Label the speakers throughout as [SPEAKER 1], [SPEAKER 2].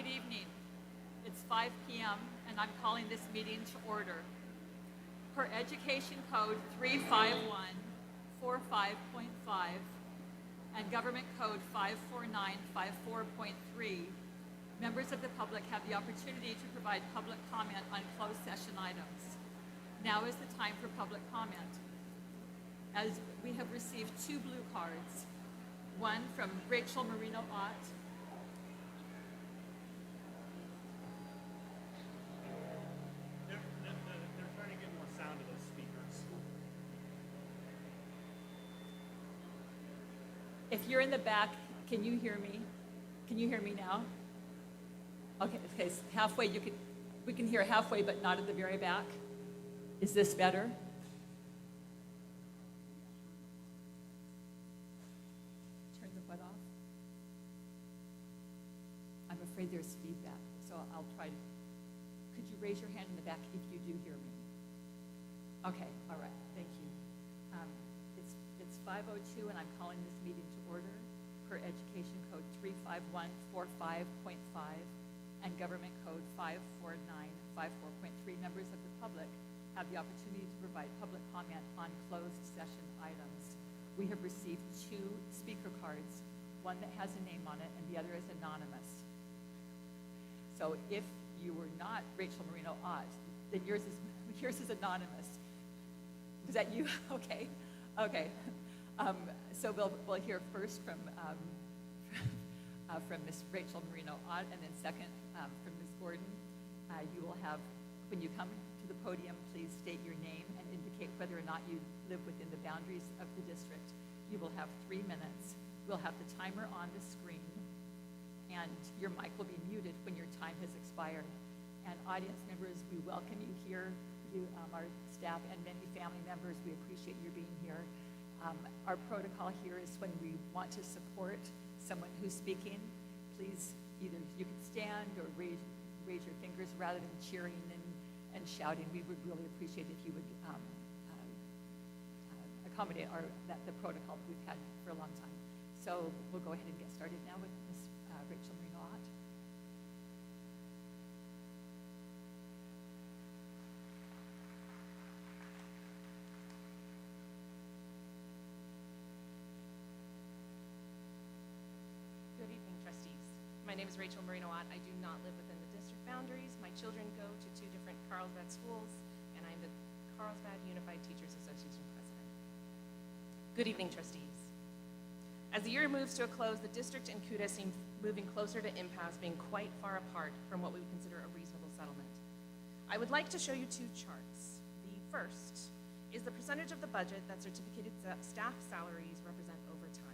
[SPEAKER 1] evening. It's 5 p.m. and I'm calling this meeting to order. Per Education Code 35145.5 and Government Code 54954.3, members of the public have the opportunity to provide public comment on closed session items. Now is the time for public comment. As we have received 2 blue cards, one from Rachel Marino-Ott.
[SPEAKER 2] They're trying to get more sound to those speakers.
[SPEAKER 1] If you're in the back, can you hear me? Can you hear me now? Okay, so halfway we can hear halfway, but not at the very back. Is this better? Turn the what off? I'm afraid there's feedback, so I'll try to. Could you raise your hand in the back if you do hear me? Okay, all right, thank you. It's 5:02 and I'm calling this meeting to order per Education Code 35145.5 and Government Code 54954.3. Members of the public have the opportunity to provide public comment on closed session items. We have received 2 speaker cards, one that has a name on it and the other is anonymous. So if you were not Rachel Marino-Ott, then yours is anonymous. Is that you? Okay. Okay. So we'll hear first from Ms. Rachel Marino-Ott, and then second from Ms. Gordon. You will have, when you come to the podium, please state your name and indicate whether or not you live within the boundaries of the district. You will have 3 minutes. We'll have the timer on the screen, and your mic will be muted when your time has expired. And audience members, we welcome you here. You, our staff and many family members, we appreciate your being here. Our protocol here is when we want to support someone who's speaking, please either you can stand or raise your fingers rather than cheering and shouting. We would really appreciate if you would accommodate the protocol that we've had for a long time. So we'll go ahead and get started now with Ms. Rachel Marino-Ott.
[SPEAKER 3] Good evening, trustees. My name is Rachel Marino-Ott. I do not live within the district boundaries. My children go to 2 different Carlsbad schools, and I'm the Carlsbad Unified Teachers Association president. Good evening, trustees. As the year moves to a close, the district and CUDA seem moving closer to impasse, being quite far apart from what we would consider a reasonable settlement. I would like to show you 2 charts. The first is the percentage of the budget that certificated staff salaries represent over time.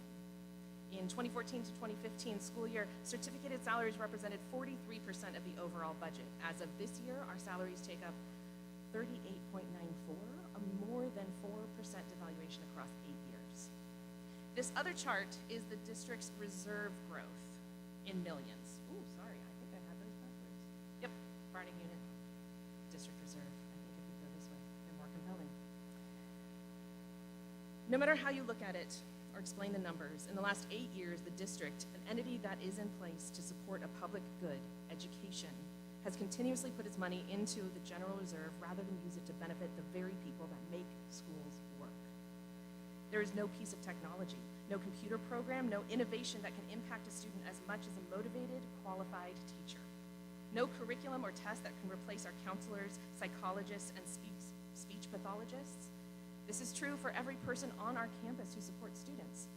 [SPEAKER 3] In 2014 to 2015 school year, certificated salaries represented 43% of the overall budget. As of this year, our salaries take up 38.94, a more than 4% devaluation across 8 years. This other chart is the district's reserve growth in millions. Ooh, sorry, I think I had those backwards. Yep, Barney unit, district reserve. I think if we go this way, they're more compelling. No matter how you look at it or explain the numbers, in the last 8 years, the district, an entity that is in place to support a public good, education, has continuously put its money into the general reserve rather than use it to benefit the very people that make schools work. There is no piece of technology, no computer program, no innovation that can impact a student as much as a motivated, qualified teacher. No curriculum or test that can replace our counselors, psychologists, and speech pathologists. This is true for every person on our campus who supports students.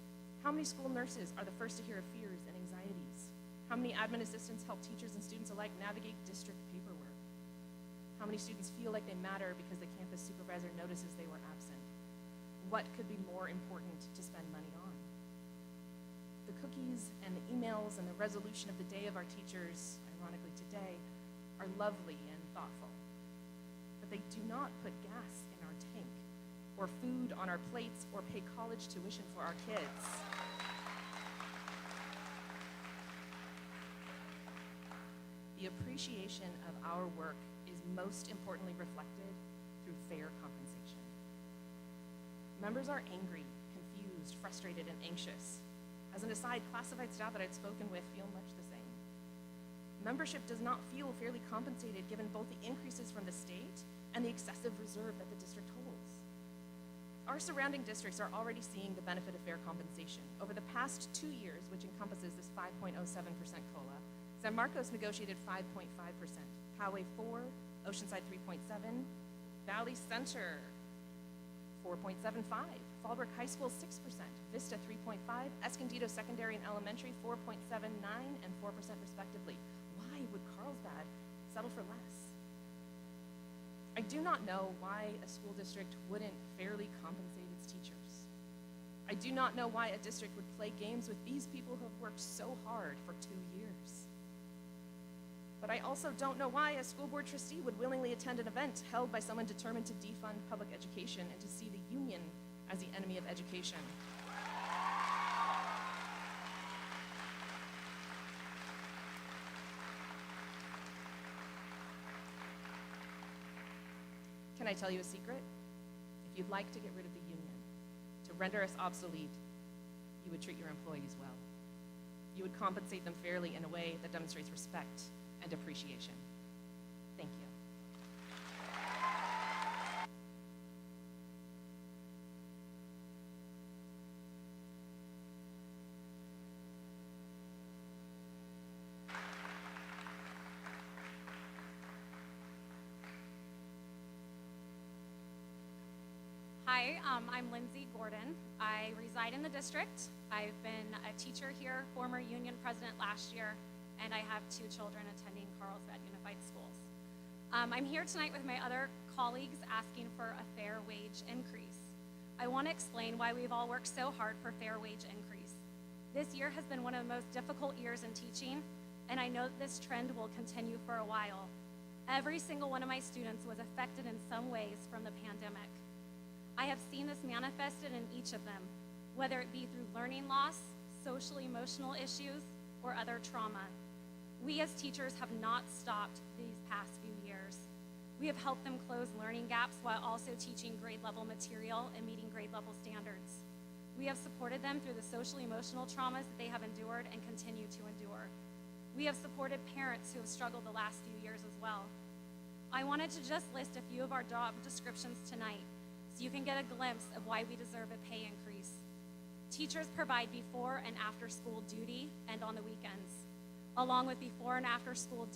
[SPEAKER 3] How many school nurses are the first to hear of fears and anxieties? How many admin assistants help teachers and students alike navigate district paperwork? How many students feel like they matter because the campus supervisor notices they were absent? What could be more important to spend money on? The cookies and the emails and the resolution of the Day of Our Teachers, ironically today, are lovely and thoughtful. But they do not put gas in our tank, or food on our plates, or pay college tuition for our kids. The appreciation of our work is most importantly reflected through fair compensation. Members are angry, confused, frustrated, and anxious. As an aside, classified staff that I'd spoken with feel much the same. Membership does not feel fairly compensated given both the increases from the state and the excessive reserve that the district holds. Our surrounding districts are already seeing the benefit of fair compensation. Over the past 2 years, which encompasses this 5.07% COLA, San Marcos negotiated 5.5%, Poway 4%, Oceanside 3.7%, Valley Center 4.75%, Fallbrook High School 6%, Vista 3.5%, Escondido Secondary and Elementary 4.79% and 4% respectively. Why would Carlsbad settle for less? I do not know why a school district wouldn't fairly compensate its teachers. I do not know why a district would play games with these people who have worked so hard for 2 years. But I also don't know why a school board trustee would willingly attend an event held by someone determined to defund public education and to see the union as the enemy of education. Can I tell you a secret? If you'd like to get rid of the union, to render us obsolete, you would treat your employees well. You would compensate them fairly in a way that demonstrates respect and appreciation. Thank you.
[SPEAKER 4] Hi, I'm Lindsay Gordon. I reside in the district. I've been a teacher here, former union president last year, and I have 2 children attending Carlsbad Unified Schools. I'm here tonight with my other colleagues asking for a fair wage increase. I want to explain why we've all worked so hard for fair wage increase. This year has been one of the most difficult years in teaching, and I know that this trend will continue for a while. Every single one of my students was affected in some ways from the pandemic. I have seen this manifested in each of them, whether it be through learning loss, social emotional issues, or other trauma. We as teachers have not stopped these past few years. We have helped them close learning gaps while also teaching grade level material and meeting grade level standards. We have supported them through the social emotional traumas that they have endured and continue to endure. We have supported parents who have struggled the last few years as well. I wanted to just list a few of our job descriptions tonight so you can get a glimpse of why we deserve a pay increase. Teachers provide before and after school duty and on the weekends, along with before and after school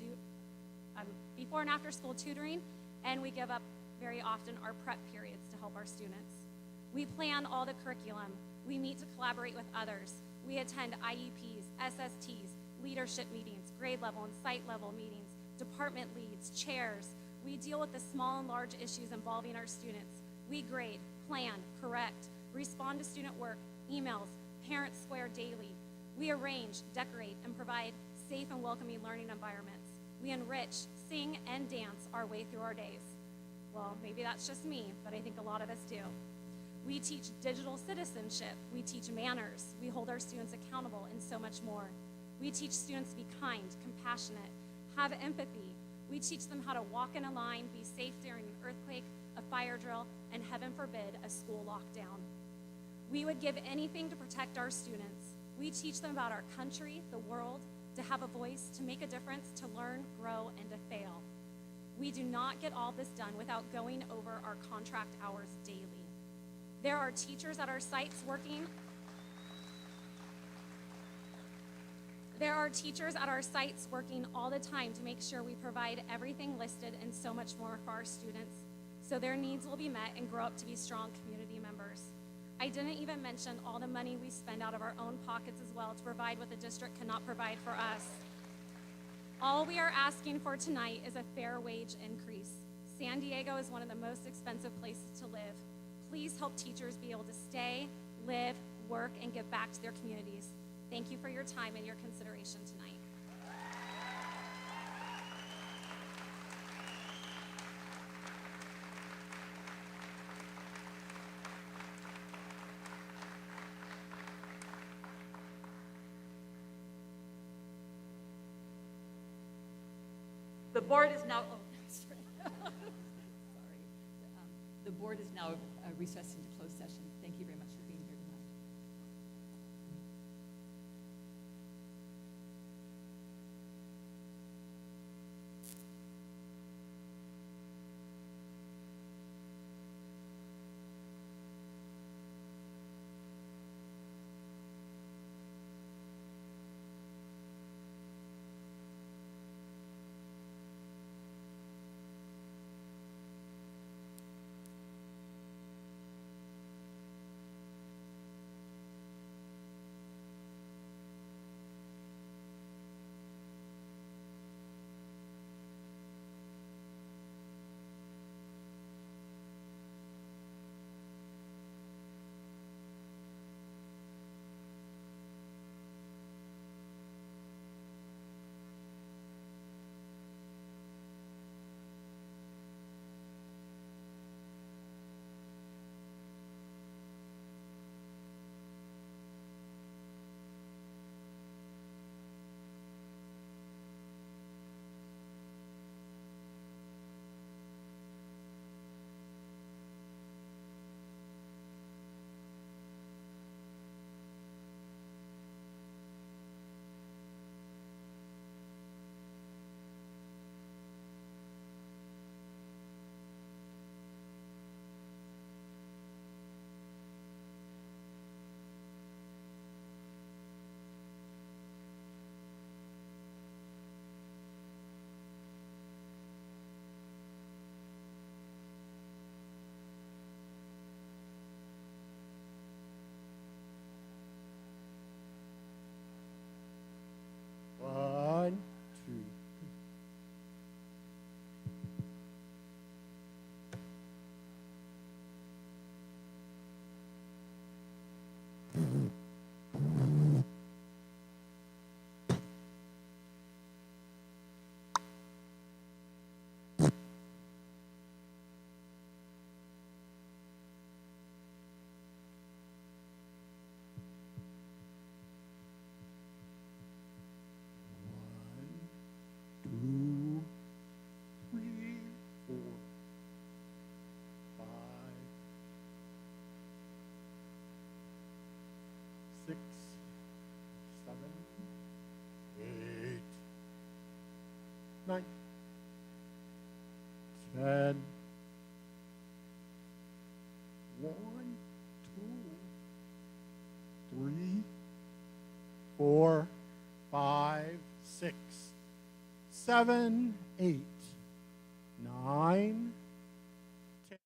[SPEAKER 4] tutoring, and we give up very often our prep periods to help our students. We plan all the curriculum. We meet to collaborate with others. We attend IEPs, SSTs, leadership meetings, grade level and site level meetings, department leads, chairs. We deal with the small and large issues involving our students. We grade, plan, correct, respond to student work, emails, parents square daily. We arrange, decorate, and provide safe and welcoming learning environments. We enrich, sing, and dance our way through our days. Well, maybe that's just me, but I think a lot of us do. We teach digital citizenship. We teach manners. We hold our students accountable, and so much more. We teach students to be kind, compassionate, have empathy. We teach them how to walk in a line, be safe during an earthquake, a fire drill, and heaven forbid, a school lockdown. We would give anything to protect our students. We teach them about our country, the world, to have a voice, to make a difference, to learn, grow, and to fail. We do not get all this done without going over our contract hours daily. There are teachers at our sites working all the time to make sure we provide everything listed and so much more for our students, so their needs will be met and grow up to be strong community members. I didn't even mention all the money we spend out of our own pockets as well to provide what the district cannot provide for us. All we are asking for tonight is a fair wage increase. San Diego is one of the most expensive places to live. Please help teachers be able to stay, live, work, and give back to their communities. Thank you for your time and your consideration tonight.
[SPEAKER 1] The board is now, sorry. The board is now recessed into closed session. Thank you very much for being here tonight.
[SPEAKER 5] 9, 10. 1, 2, 3, 4, 5, 6, 7, 8, 9, 10.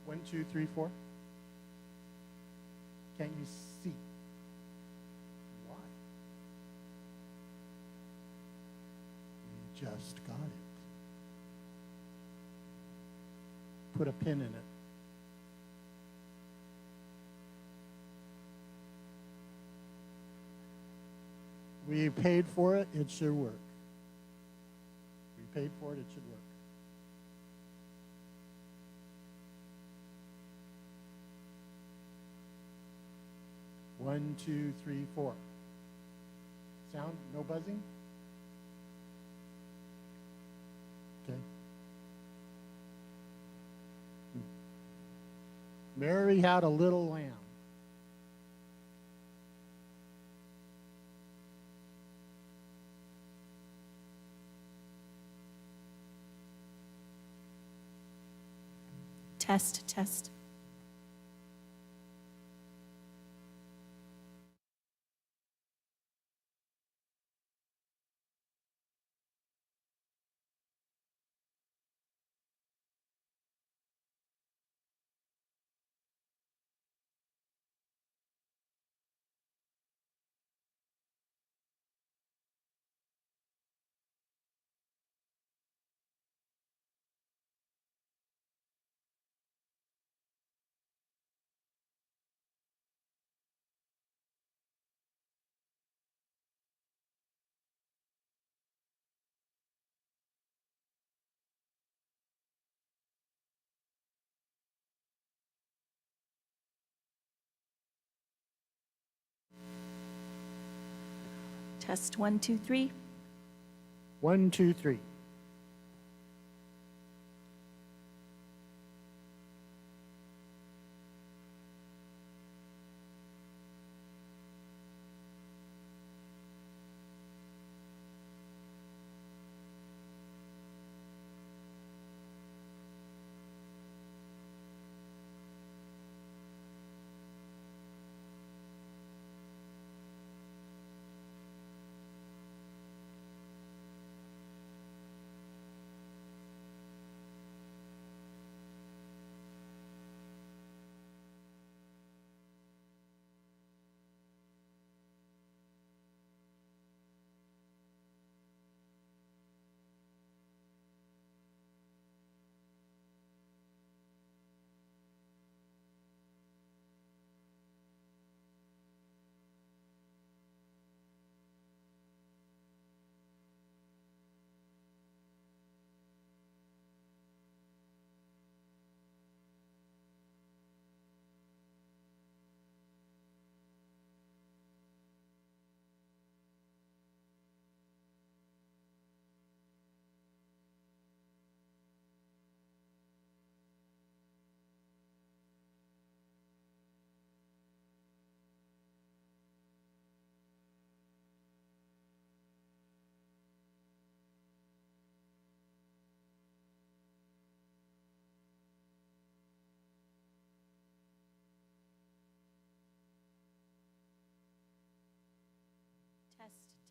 [SPEAKER 5] One, two, three, 4. Can't you see? Why? You just got it. Put a pin in it. We paid for it, it should work. We paid for it, it should work. One, two, three, 4. Sound? No buzzing? Okay. Mary had a little lamb.
[SPEAKER 6] Test, test. Test 1, 2, 3.
[SPEAKER 5] 1, 2, 3.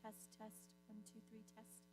[SPEAKER 6] Test. 1, 2, 3, test.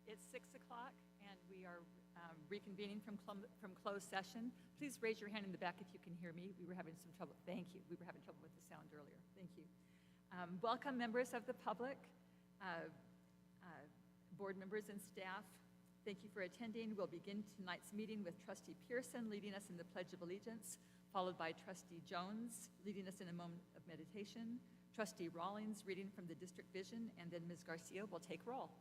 [SPEAKER 1] It's 6 o'clock, and we are reconvening from closed session. Please raise your hand in the back if you can hear me. We were having some trouble. Thank you. We were having trouble with the sound earlier. Thank you. Welcome, members of the public, board members and staff. Thank you for attending. We'll begin tonight's meeting with Trustee Pearson leading us in the Pledge of Allegiance, followed by Trustee Jones leading us in a moment of meditation, Trustee Rawlings reading from the district vision, and then Ms. Garcia will take roll.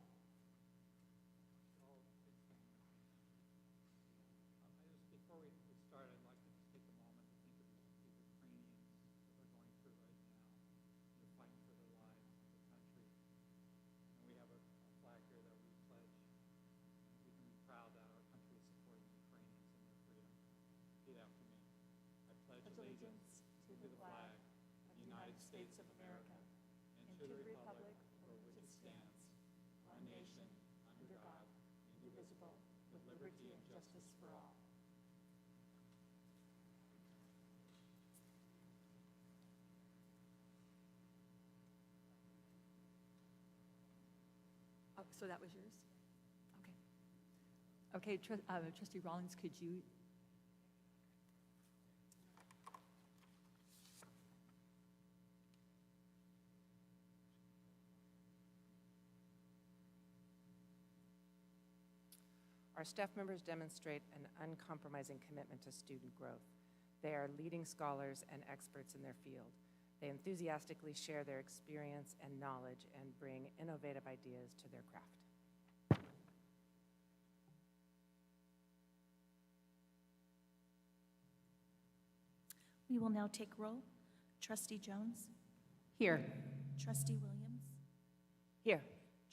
[SPEAKER 7] Before we start, I'd like to just take a moment to think of the Ukrainians that are going through right now. They're fighting for their lives, for the country. And we have a flag here that we pledge. And we can be proud that our country is supporting the Ukrainians and their freedom. Repeat after me. I pledge allegiance to the flag of the United States of America and to the republic for which it stands, one nation, under God, indivisible, with liberty and justice for all.
[SPEAKER 1] Oh, so that was yours? Okay. Okay, Trustee Rawlings, could you?
[SPEAKER 8] Our staff members demonstrate an uncompromising commitment to student growth. They are leading scholars and experts in their field. They enthusiastically share their experience and knowledge and bring innovative ideas to their craft.
[SPEAKER 6] We will now take roll. Trustee Jones,
[SPEAKER 8] Here.
[SPEAKER 6] Trustee Williams,
[SPEAKER 8] Here.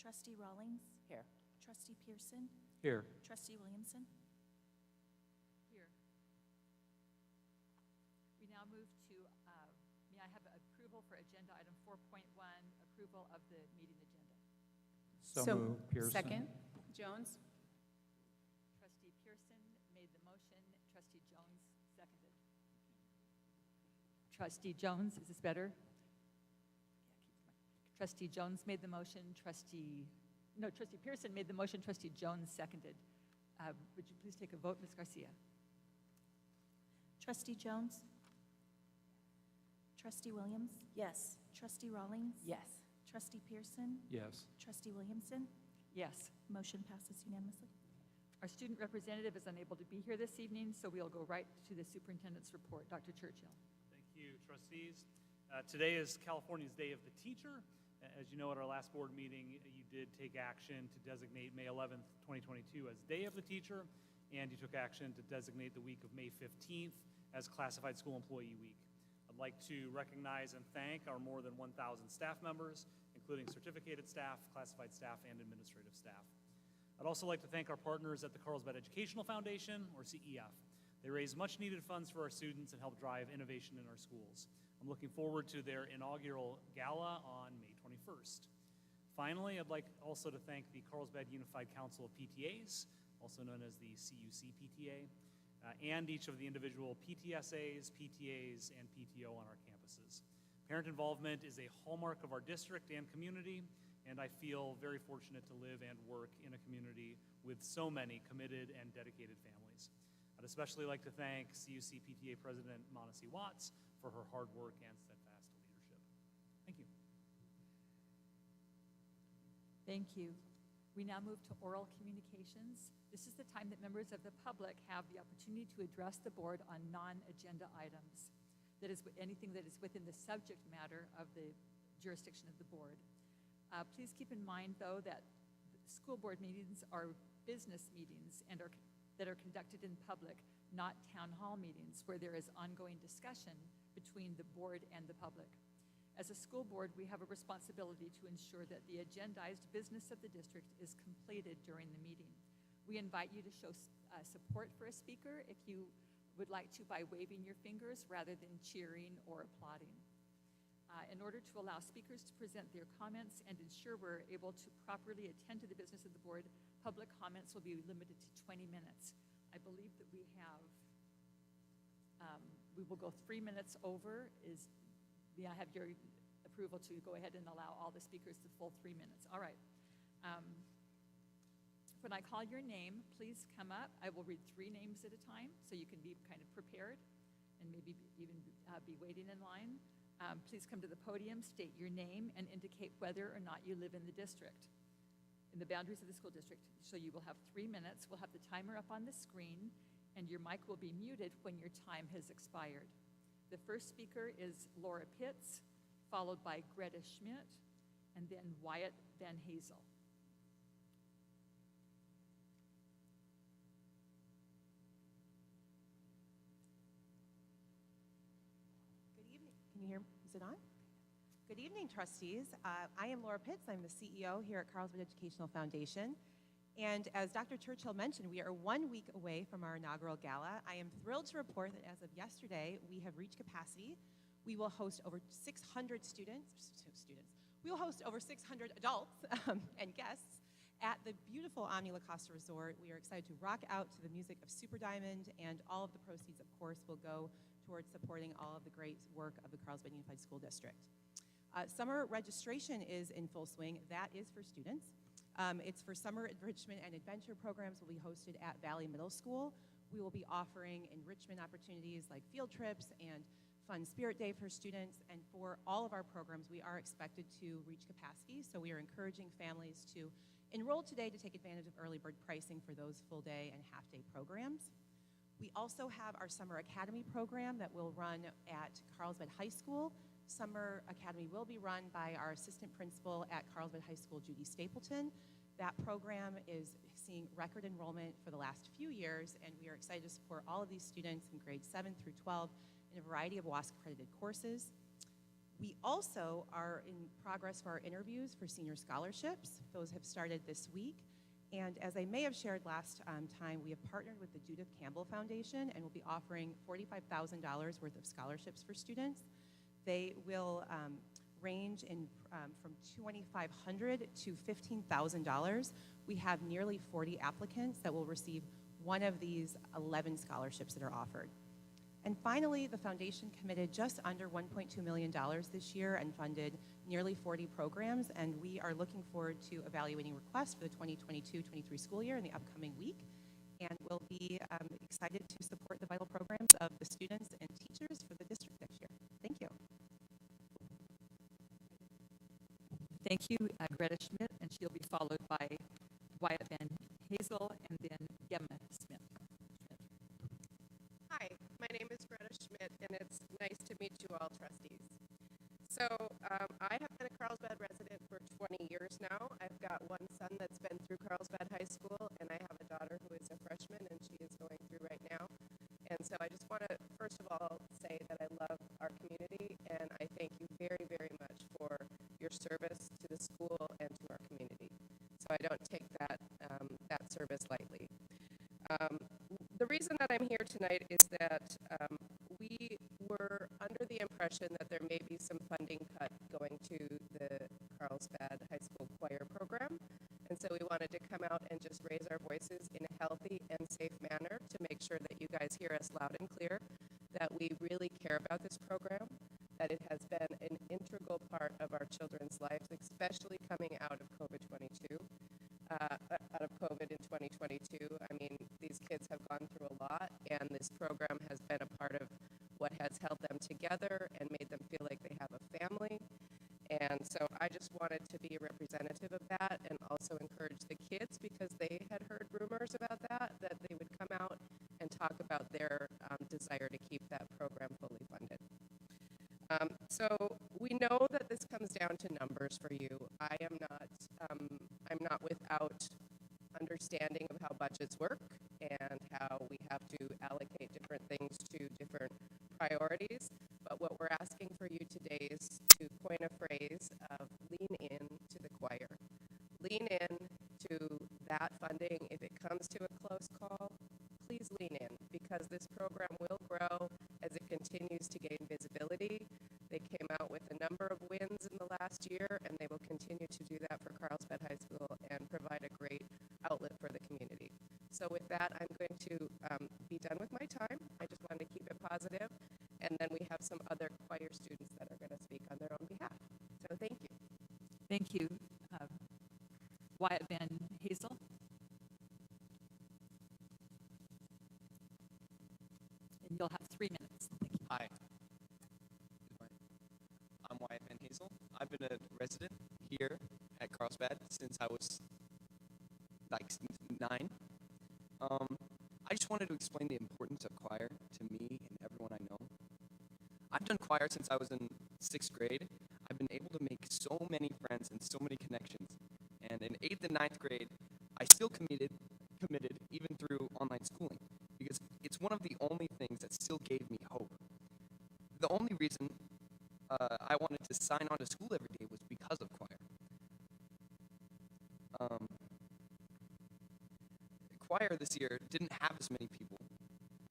[SPEAKER 6] Trustee Rawlings,
[SPEAKER 8] Here.
[SPEAKER 6] Trustee Pearson,
[SPEAKER 7] Here.
[SPEAKER 6] Trustee Williamson.
[SPEAKER 1] Here. We now move to, may I have approval for agenda item 4.1, approval of the meeting agenda.
[SPEAKER 7] So moved, Pearson.
[SPEAKER 3] Second, Jones?
[SPEAKER 1] Trustee Pearson made the motion. Trustee Jones seconded. Trustee Jones, is this better? Trustee Jones made the motion. Trustee Pearson made the motion. Trustee Jones seconded. Would you please take a vote, Ms. Garcia?
[SPEAKER 6] Trustee Jones, Trustee Williams,
[SPEAKER 3] Yes.
[SPEAKER 6] Trustee Rawlings,
[SPEAKER 3] Yes.
[SPEAKER 6] Trustee Pearson,
[SPEAKER 7] Yes.
[SPEAKER 6] Trustee Williamson.
[SPEAKER 1] Yes.
[SPEAKER 6] Motion passes unanimously.
[SPEAKER 1] Our student representative is unable to be here this evening, so we'll go right to the superintendent's report. Dr. Churchill.
[SPEAKER 2] Thank you, trustees. Today is California's Day of the Teacher. As you know, at our last board meeting, you did take action to designate May 11th, 2022 as Day of the Teacher, and you took action to designate the week of May 15th as Classified School Employee Week. I'd like to recognize and thank our more than 1,000 staff members, including certificated staff, classified staff, and administrative staff. I'd also like to thank our partners at the Carlsbad Educational Foundation, or CEF. They raise much-needed funds for our students and help drive innovation in our schools. I'm looking forward to their inaugural gala on May 21st. Finally, I'd like also to thank the Carlsbad Unified Council of PTAs, also known as the CUC PTA, and each of the individual PTSAs, PTAs, and PTO on our campuses. Parent involvement is a hallmark of our district and community, and I feel very fortunate to live and work in a community with so many committed and dedicated families. I'd especially like to thank CUC PTA President Monacy Watts for her hard work and steadfast leadership. Thank you.
[SPEAKER 1] Thank you. We now move to oral communications. This is the time that members of the public have the opportunity to address the board on non-agenda items. That is anything that is within the subject matter of the jurisdiction of the board. Please keep in mind, though, that school board meetings are business meetings and that are conducted in public, not town hall meetings where there is ongoing discussion between the board and the public. As a school board, we have a responsibility to ensure that the agendized business of the district is completed during the meeting. We invite you to show support for a speaker if you would like to by waving your fingers rather than cheering or applauding. In order to allow speakers to present their comments and ensure we're able to properly attend to the business of the board, public comments will be limited to 20 minutes. I believe that we have, we will go 3 minutes over. May I have your approval to go ahead and allow all the speakers the full 3 minutes? All right. when I call your name, please come up. I will read 3 names at a time, so you can be kind of prepared and maybe even be waiting in line. Please come to the podium, state your name, and indicate whether or not you live in the district, in the boundaries of the school district. So you will have 3 minutes. We'll have the timer up on the screen, and your mic will be muted when your time has expired. The first speaker is Laura Pitts, followed by Greta Schmidt, and then Wyatt Van Hazel.
[SPEAKER 9] Good evening. Can you hear me? Is it on? Good evening, trustees. I am Laura Pitts. I'm the CEO here at Carlsbad Educational Foundation. And as Dr. Churchill mentioned, we are 1 week away from our inaugural gala. I am thrilled to report that as of yesterday, we have reached capacity. We will host over 600 students. We will host over 600 adults and guests at the beautiful Omni La Costa Resort. We are excited to rock out to the music of Super Diamond, and all of the proceeds, of course, will go towards supporting all of the great work of the Carlsbad Unified School District. Summer registration is in full swing. That is for students. It's for summer enrichment and adventure programs will be hosted at Valley Middle School. We will be offering enrichment opportunities like field trips and fun spirit day for students. And for all of our programs, we are expected to reach capacity. So we are encouraging families to enroll today to take advantage of early bird pricing for those full day and half day programs. We also have our Summer Academy program that will run at Carlsbad High School. Summer Academy will be run by our assistant principal at Carlsbad High School, Judy Stapleton. That program is seeing record enrollment for the last few years, and we are excited to support all of these students in grades 7 through 12 in a variety of WASC accredited courses. We also are in progress for our interviews for senior scholarships. Those have started this week. And as I may have shared last time, we have partnered with the Judith Campbell Foundation and will be offering $45,000 worth of scholarships for students. They will range in from $2,500 to $15,000. We have nearly 40 applicants that will receive one of these 11 scholarships that are offered. And finally, the foundation committed just under $1.2 million this year and funded nearly 40 programs, and we are looking forward to evaluating requests for the 2022-23 school year in the upcoming week, and we'll be excited to support the vital programs of the students and teachers for the district next year. Thank you.
[SPEAKER 1] Thank you, Greta Schmidt, and she'll be followed by Wyatt Van Hazel and then Gemma Smith.
[SPEAKER 10] Hi, my name is Greta Schmidt, and it's nice to meet you all, trustees. So I have been a Carlsbad resident for 20 years now. I've got one son that's been through Carlsbad High School, and I have a daughter who is a freshman, and she is going through right now. And so I just want to, first of all, say that I love our community, and I thank you very, very much for your service to the school and to our community. So I don't take that service lightly. The reason that I'm here tonight is that we were under the impression that there may be some funding cut going to the Carlsbad High School choir program. And so we wanted to come out and just raise our voices in a healthy and safe manner to make sure that you guys hear us loud and clear, that we really care about this program, that it has been an integral part of our children's lives, especially coming out of COVID-22. Out of COVID in 2022. I mean, these kids have gone through a lot, and this program has been a part of what has held them together and made them feel like they have a family. And so I just wanted to be a representative of that and also encourage the kids, because they had heard rumors about that they would come out and talk about their desire to keep that program fully funded. So we know that this comes down to numbers for you. I'm not without understanding of how budgets work and how we have to allocate different things to different priorities. But what we're asking for you today is to coin a phrase of lean in to the choir. Lean in to that funding. If it comes to a close call, please lean in, because this program will grow as it continues to gain visibility. They came out with a number of wins in the last year, and they will continue to do that for Carlsbad High School and provide a great outlet for the community. So with that, I'm going to be done with my time. I just wanted to keep it positive, and then we have some other choir students that are going to speak on their own behalf. So thank you.
[SPEAKER 1] Thank you. Wyatt Van Hazel.
[SPEAKER 11] Bad since I was like 9. I just wanted to explain the importance of choir to me and everyone I know. I've done choir since I was in 6th grade. I've been able to make so many friends and so many connections. And in 8th and 9th grade, I still committed even through online schooling, because it's one of the only things that still gave me hope. The only reason I wanted to sign on to school every day was because of choir. Choir this year didn't have as many people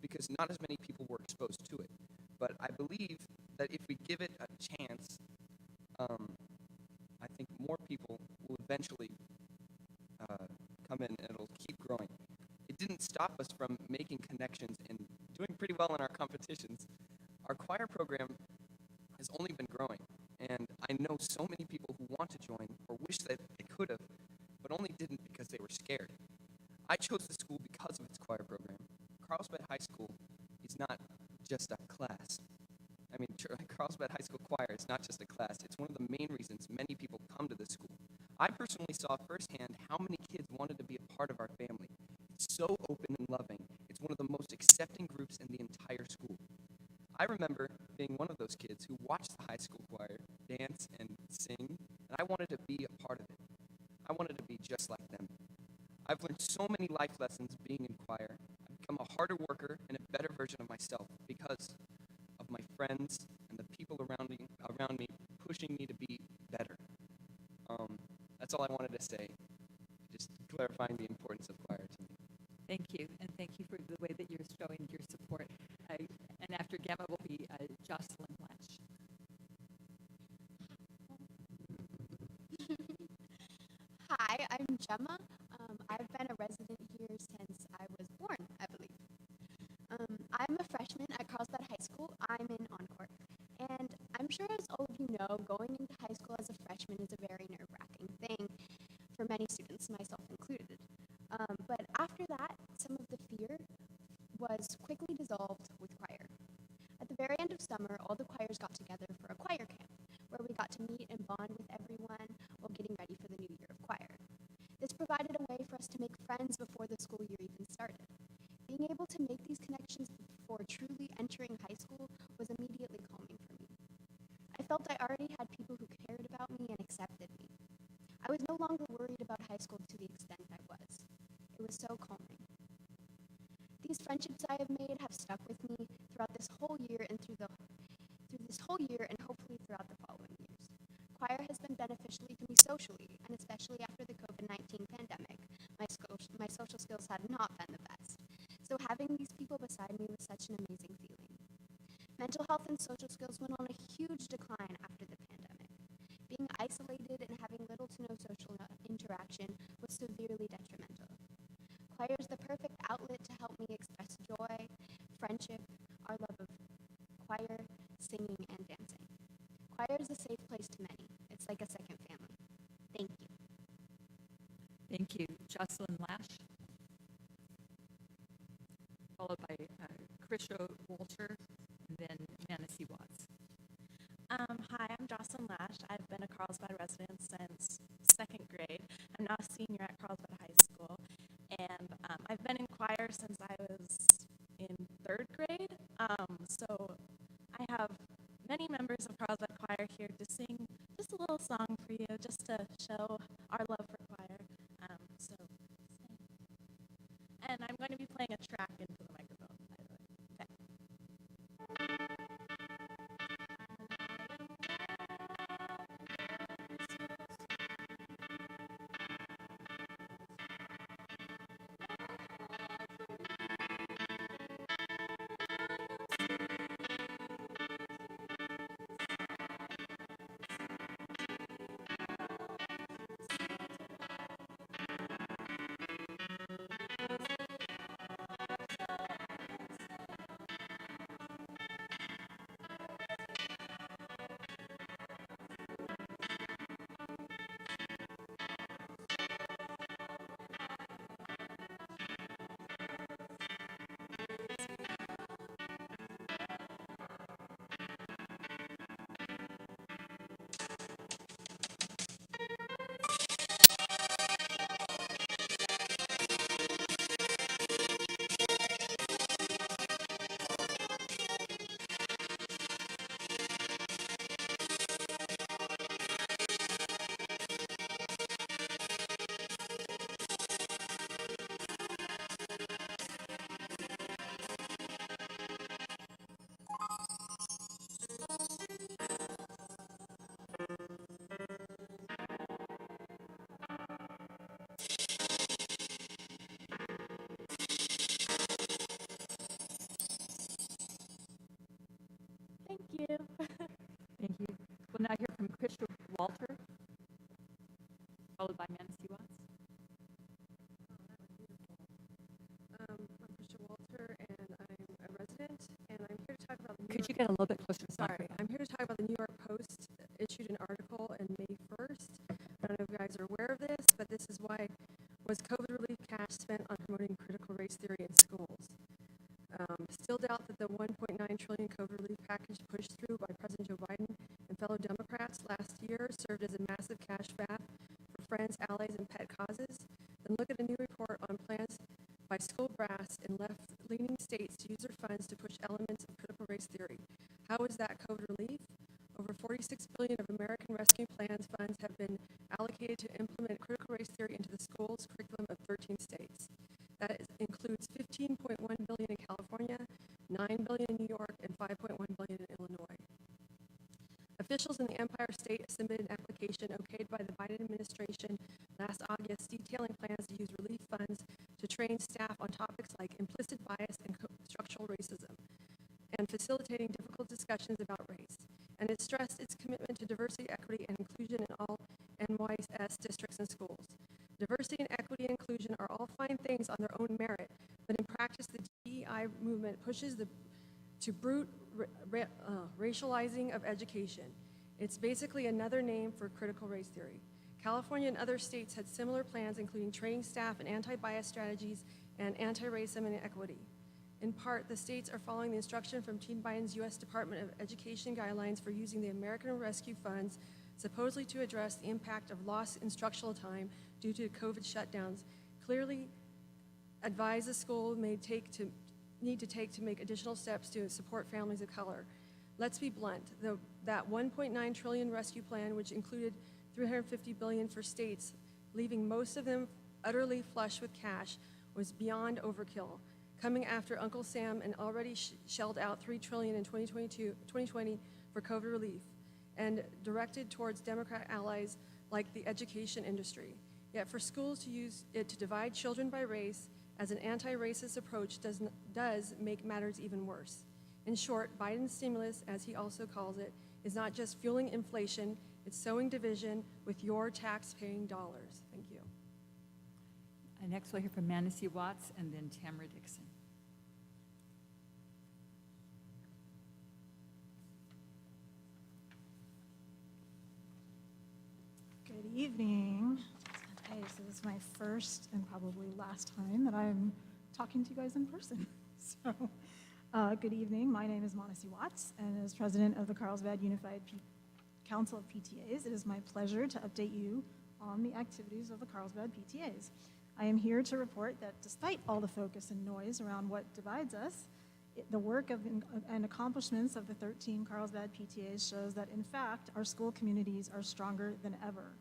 [SPEAKER 11] because not as many people were exposed to it. But I believe that if we give it a chance, I think more people will eventually come in and it'll keep growing. It didn't stop us from making connections and doing pretty well in our competitions. Our choir program has only been growing, and I know so many people who want to join or wish that they could have, but only didn't because they were scared. I chose the school because of its choir program. Carlsbad High School is not just a class. I mean, Carlsbad High School choir is not just a class. It's one of the main reasons many people come to this school. I personally saw firsthand how many kids wanted to be a part of our family. It's so open and loving. It's one of the most accepting groups in the entire school. I remember being one of those kids who watched the high school choir dance and sing, and I wanted to be a part of it. I wanted to be just like them. I've learned so many life lessons being in choir. I've become a harder worker and a better version of myself because of my friends and the people around me pushing me to be better. That's all I wanted to say, just clarifying the importance of choir to me.
[SPEAKER 1] Thank you, and thank you for the way that you're showing your support. And after Gemma will be Jocelyn Blanche.
[SPEAKER 12] Hi, I'm Gemma. I've been a resident here since I was born, I believe. I'm a freshman at Carlsbad High School. I'm in Encore. And I'm sure as all of you know, going into high school as a freshman is a very nerve-wracking thing for many students, myself included. But after that, some of the fear was quickly dissolved with choir. At the very end of summer, all the choirs got together for a choir camp, where we got to meet and bond with everyone while getting ready for the new year of choir. This provided a way for us to make friends before the school year even started. Being able to make these connections before truly entering high school was immediately calming for me. I felt I already had people who cared about me and accepted me. I was no longer worried about high school to the extent I was. It was so calming. These friendships I have made have stuck with me throughout this whole year and through this whole year and hopefully throughout the following years. Choir has been beneficial to me socially, and especially after the COVID-19 pandemic, my social skills had not been the best. So having these people beside me was such an amazing feeling. Mental health and social skills went on a huge decline after the pandemic. Being isolated and having little to no social interaction was severely detrimental. Choir is the perfect outlet to help me express joy, friendship, our love of choir, singing, and dancing. Choir is a safe place to many. It's like a second family. Thank you.
[SPEAKER 1] Thank you. Jocelyn Lash, followed by Krisha Walter, and then Manassi Watts.
[SPEAKER 13] Hi, I'm Jocelyn Lash. I've been a Carlsbad resident since 2nd grade. I'm now a senior at Carlsbad High School, and I've been in choir since I was in 3rd grade. So I have many members of Carlsbad Choir here to sing just a little song for you, just to show our love for choir. And I'm going to be playing a track into the microphone, by the way. Okay.
[SPEAKER 1] followed by Mancy Watts.
[SPEAKER 14] I'm Christian Walter, and I'm a resident, and I'm here to talk about the
[SPEAKER 1] Could you get a little bit closer to the
[SPEAKER 14] Sorry,
[SPEAKER 1] microphone?
[SPEAKER 14] I'm here to talk about the New York Post issued an article on May 1st. I don't know if you guys are aware of this, but this is why was COVID relief cash spent on promoting critical race theory in schools. Still doubt that the $1.9 trillion COVID relief package pushed through by President Joe Biden and fellow Democrats last year served as a massive cash bath for friends, allies, and pet causes. Then look at a new report on plans by school brass in left-leaning states to use their funds to push elements of critical race theory. How is that COVID relief? Over $46 billion of American Rescue Plan's funds have been allocated to implement critical race theory into the schools curriculum of 13 states. That includes $15.1 billion in California, $9 billion in New York, and $5.1 billion in Illinois. Officials in the Empire State submitted an application okayed by the Biden administration last August detailing plans to use relief funds to train staff on topics like implicit bias and structural racism, and facilitating difficult discussions about race. And it stressed its commitment to diversity, equity, and inclusion in all NYS districts and schools. Diversity and equity and inclusion are all fine things on their own merit, but in practice, the DEI movement pushes to brute racializing of education. It's basically another name for critical race theory. California and other states had similar plans, including training staff in anti-bias strategies and anti-racism and equity. In part, the states are following the instruction from Team Biden's U.S. Department of Education guidelines for using the American Rescue Funds supposedly to address the impact of lost instructional time due to COVID shutdowns, clearly advise the school need to take to make additional steps to support families of color. Let's be blunt, that $1.9 trillion rescue plan, which included $350 billion for states, leaving most of them utterly flush with cash, was beyond overkill, coming after Uncle Sam and already shelled out $3 trillion in 2020 for COVID relief, and directed towards Democrat allies like the education industry. Yet for schools to use it to divide children by race as an anti-racist approach does make matters even worse. In short, Biden's stimulus, as he also calls it, is not just fueling inflation, it's sowing division with your tax-paying dollars. Thank you.
[SPEAKER 1] Next we'll hear from Mancy Watts and then Tamara Dixon.
[SPEAKER 15] Good evening. Okay, so this is my first and probably last time that I'm talking to you guys in person. So, good evening. My name is Mancy Watts, and as president of the Carlsbad Unified Council of PTAs, it is my pleasure to update you on the activities of the Carlsbad PTAs. I am here to report that despite all the focus and noise around what divides us, the work and accomplishments of the 13 Carlsbad PTAs shows that, in fact, our school communities are stronger than ever.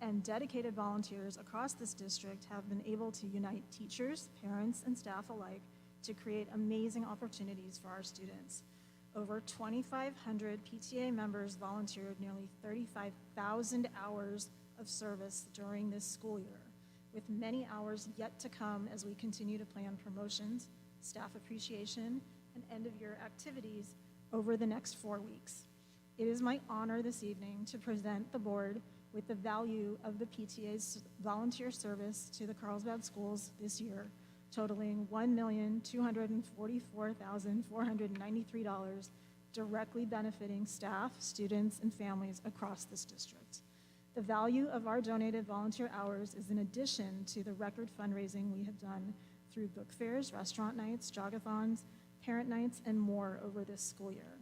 [SPEAKER 15] And dedicated volunteers across this district have been able to unite teachers, parents, and staff alike to create amazing opportunities for our students. Over 2,500 PTA members volunteered nearly 35,000 hours of service during this school year, with many hours yet to come as we continue to plan promotions, staff appreciation, and end-of-year activities over the next 4 weeks. It is my honor this evening to present the board with the value of the PTA's volunteer service to the Carlsbad schools this year, totaling $1,244,493, directly benefiting staff, students, and families across this district. The value of our donated volunteer hours is in addition to the record fundraising we have done through book fairs, restaurant nights, jogathons, parent nights, and more over this school year.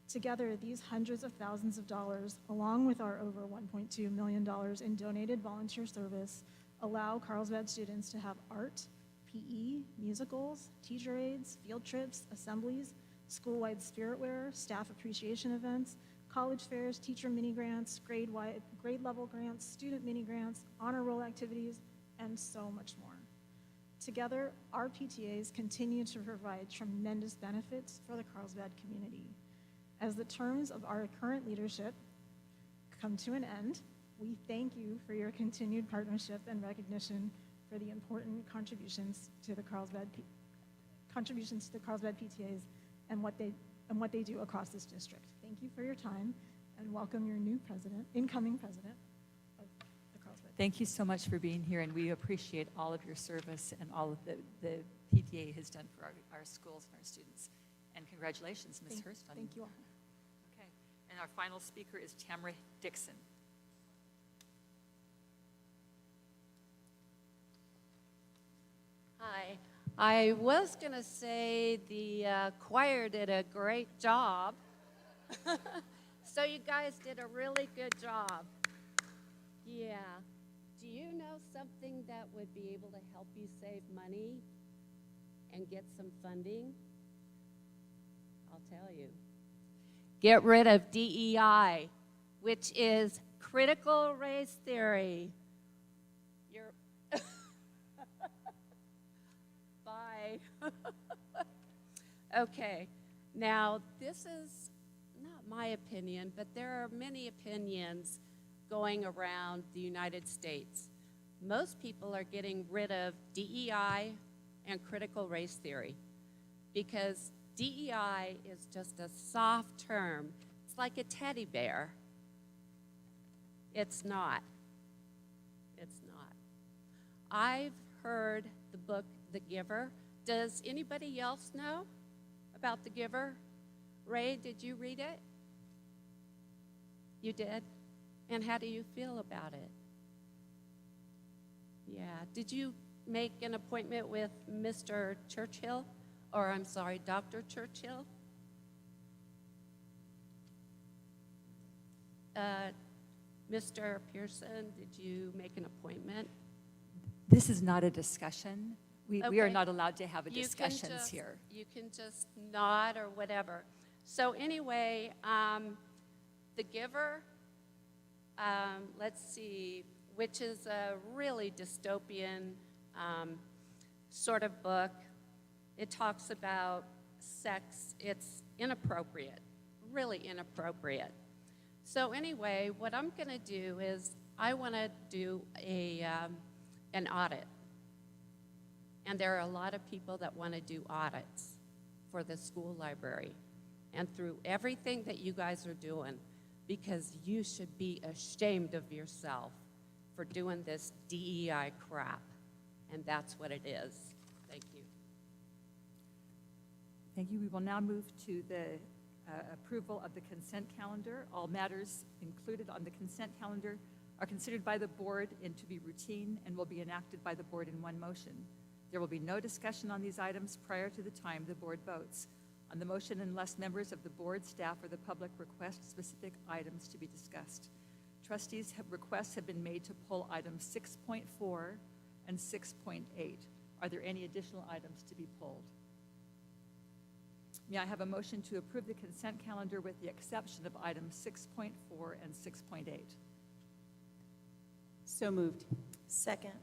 [SPEAKER 15] Together, these hundreds of thousands of dollars, along with our over $1.2 million in donated volunteer service, allow Carlsbad students to have art, PE, musicals, teacher aids, field trips, assemblies, school-wide spirit wear, staff appreciation events, college fairs, teacher mini grants, grade level grants, student mini grants, honor roll activities, and so much more. Together, our PTAs continue to provide tremendous benefits for the Carlsbad community. As the terms of our current leadership come to an end, we thank you for your continued partnership and recognition for the important contributions to the Carlsbad PTAs and what they do across this district. Thank you for your time, and welcome your new president, incoming president of the Carlsbad
[SPEAKER 1] Thank you so much for being here, and we appreciate all of your service and all of the PTA has done for our schools and our students. And congratulations, Ms. Hurst.
[SPEAKER 15] Thank you all.
[SPEAKER 1] Okay. And our final speaker is Tamara Dixon.
[SPEAKER 16] Hi. I was going to say the choir did a great job. So you guys did a really good job. Yeah. Do you know something that would be able to help you save money and get some funding? I'll tell you. Get rid of DEI, which is critical race theory. You're Bye. Okay. Now, this is not my opinion, but there are many opinions going around the United States. Most people are getting rid of DEI and critical race theory because DEI is just a soft term. It's like a teddy bear. It's not. It's not. I've heard the book The Giver. Does anybody else know about The Giver? Ray, did you read it? You did? And how do you feel about it? Yeah. Did you make an appointment with Mr. Churchill? Or, I'm sorry, Dr. Churchill? Mr. Pearson, did you make an appointment?
[SPEAKER 1] This is not a discussion. We are
[SPEAKER 16] Okay.
[SPEAKER 1] not allowed to have a
[SPEAKER 16] You can
[SPEAKER 1] discussions
[SPEAKER 16] just-
[SPEAKER 1] here.
[SPEAKER 16] You can just nod or whatever. So anyway, The Giver, let's see, which is a really dystopian sort of book. It talks about sex. It's inappropriate, really inappropriate. So anyway, what I'm going to do is I want to do an audit. And there are a lot of people that want to do audits for the school library and through everything that you guys are doing, because you should be ashamed of yourself for doing this DEI crap. And that's what it is. Thank you.
[SPEAKER 1] Thank you. We will now move to the approval of the consent calendar. All matters included on the consent calendar are considered by the board and to be routine and will be enacted by the board in one motion. There will be no discussion on these items prior to the time the board votes. On the motion, unless members of the board, staff, or the public request specific items to be discussed. Trustees' requests have been made to pull items 6.4 and 6.8. Are there any additional items to be pulled? May I have a motion to approve the consent calendar with the exception of items 6.4 and 6.8?
[SPEAKER 6] So moved. Second.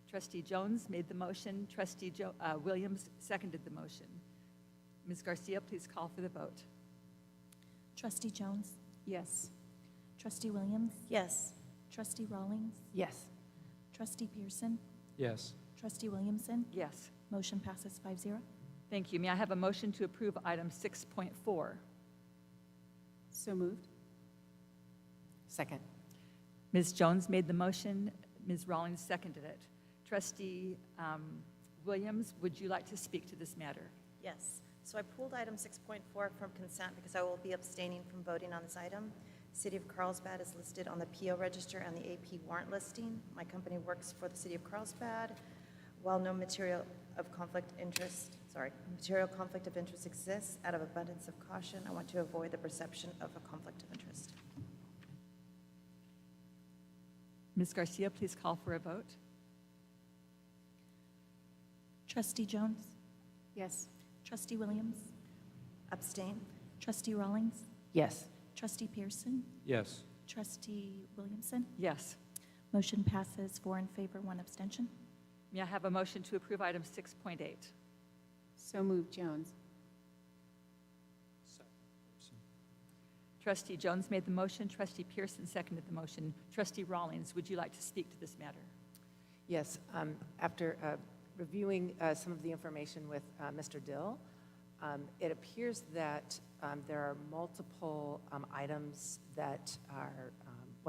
[SPEAKER 1] Trustee Jones made the motion. Trustee Williams seconded the motion. Ms. Garcia, please call for the vote.
[SPEAKER 6] Trustee Jones?
[SPEAKER 1] Yes.
[SPEAKER 6] Trustee Williams?
[SPEAKER 14] Yes.
[SPEAKER 6] Trustee Rawlings?
[SPEAKER 8] Yes.
[SPEAKER 6] Trustee Pearson?
[SPEAKER 7] Yes.
[SPEAKER 6] Trustee Williamson?
[SPEAKER 1] Yes.
[SPEAKER 6] Motion passes 5-0.
[SPEAKER 1] Thank you. May I have a motion to approve item 6.4?
[SPEAKER 6] So moved.
[SPEAKER 8] Second.
[SPEAKER 1] Ms. Jones made the motion. Ms. Rawlings seconded it. Trustee Williams, would you like to speak to this matter?
[SPEAKER 17] Yes. So I pulled item 6.4 from consent because I will be abstaining from voting on this item. City of Carlsbad is listed on the PO register and the AP warrant listing. My company works for the City of Carlsbad. While no material conflict of interest exists, out of abundance of caution, I want to avoid the perception of a conflict of interest.
[SPEAKER 1] Ms. Garcia, please call for a vote.
[SPEAKER 6] Trustee Jones?
[SPEAKER 8] Yes.
[SPEAKER 6] Trustee Williams?
[SPEAKER 17] Abstain.
[SPEAKER 6] Trustee Rawlings?
[SPEAKER 8] Yes.
[SPEAKER 6] Trustee Pearson?
[SPEAKER 7] Yes.
[SPEAKER 6] Trustee Williamson?
[SPEAKER 1] Yes.
[SPEAKER 6] Motion passes 4 in favor, 1 abstention.
[SPEAKER 1] May I have a motion to approve item 6.8?
[SPEAKER 6] So moved, Jones.
[SPEAKER 1] Trustee Jones made the motion. Trustee Pearson seconded the motion. Trustee Rawlings, would you like to speak to this matter?
[SPEAKER 8] Yes. After reviewing some of the information with Mr. Dill, it appears that there are multiple items that are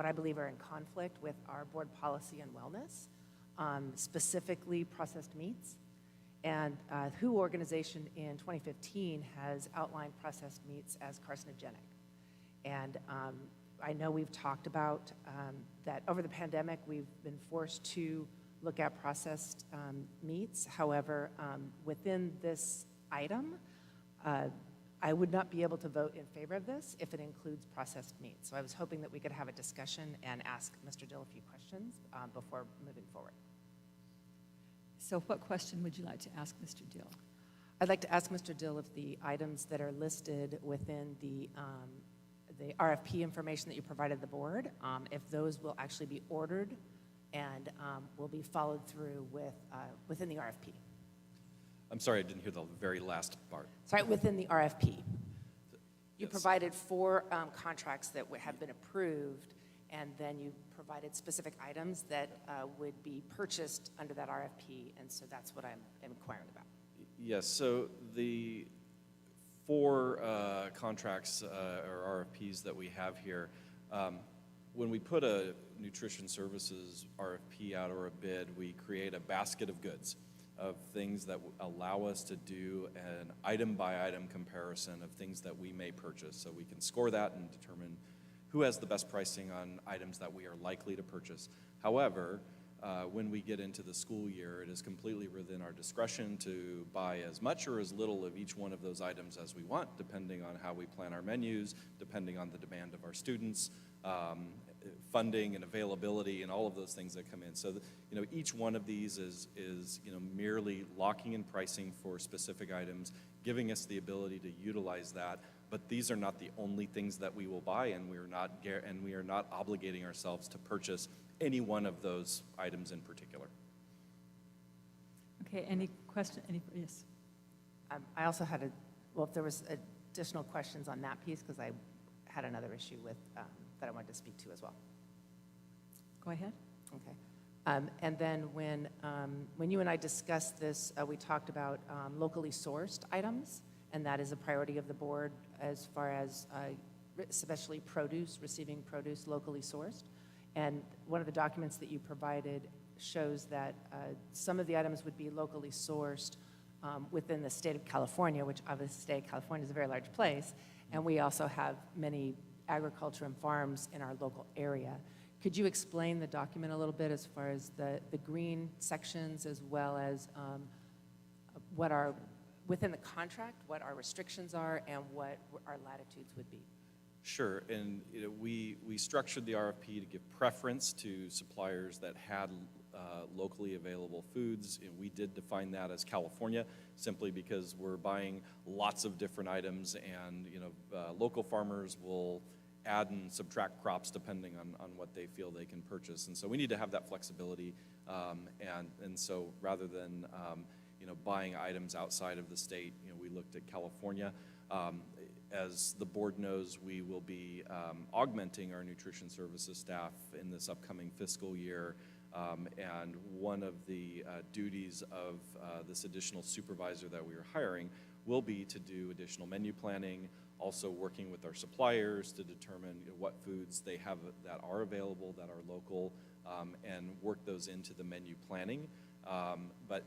[SPEAKER 8] what I believe are in conflict with our board policy and wellness, specifically processed meats. And WHO organization in 2015 has outlined processed meats as carcinogenic. And I know we've talked about that over the pandemic, we've been forced to look at processed meats. However, within this item, I would not be able to vote in favor of this if it includes processed meats. So I was hoping that we could have a discussion and ask Mr. Dill a few questions before moving forward.
[SPEAKER 1] So what question would you like to ask Mr. Dill?
[SPEAKER 8] I'd like to ask Mr. Dill if the items that are listed within the RFP information that you provided the board, if those will actually be ordered and will be followed through with within the RFP.
[SPEAKER 18] I'm sorry, I didn't hear the very last part.
[SPEAKER 8] Sorry, within the RFP. You
[SPEAKER 18] Yes.
[SPEAKER 8] provided 4 contracts that have been approved, and then you provided specific items that would be purchased under that RFP, and so that's what I'm inquiring about.
[SPEAKER 18] Yes, so the 4 contracts or RFPs that we have here, when we put a nutrition services RFP out or a bid, we create a basket of goods of things that allow us to do an item-by-item comparison of things that we may purchase. So we can score that and determine who has the best pricing on items that we are likely to purchase. However, when we get into the school year, it is completely within our discretion to buy as much or as little of each one of those items as we want, depending on how we plan our menus, depending on the demand of our students, funding and availability and all of those things that come in. So, each one of these is merely locking in pricing for specific items, giving us the ability to utilize that. But these are not the only things that we will buy, and we are not obligating ourselves to purchase any one of those items in particular.
[SPEAKER 1] Okay, any question? Yes.
[SPEAKER 8] I also had if there was additional questions on that piece, because I had another issue with that I wanted to speak to as well.
[SPEAKER 1] Go ahead.
[SPEAKER 8] Okay. And then when you and I discussed this, we talked about locally sourced items, and that is a priority of the board as far as especially receiving produce locally sourced. And one of the documents that you provided shows that some of the items would be locally sourced within the state of California, which obviously the state of California is a very large place, and we also have many agriculture and farms in our local area. Could you explain the document a little bit as far as the green sections, as well as what are within the contract, what our restrictions are, and what our latitudes would be?
[SPEAKER 18] Sure, and we structured the RFP to give preference to suppliers that had locally available foods, and we did define that as California, simply because we're buying lots of different items, and local farmers will add and subtract crops depending on what they feel they can purchase, and so we need to have that flexibility, and so rather than buying items outside of the state, we looked at California. As the board knows, we will be augmenting our nutrition services staff in this upcoming fiscal year, and one of the duties of this additional supervisor that we are hiring will be to do additional menu planning, also working with our suppliers to determine what foods they have that are available, that are local, and work those into the menu planning. But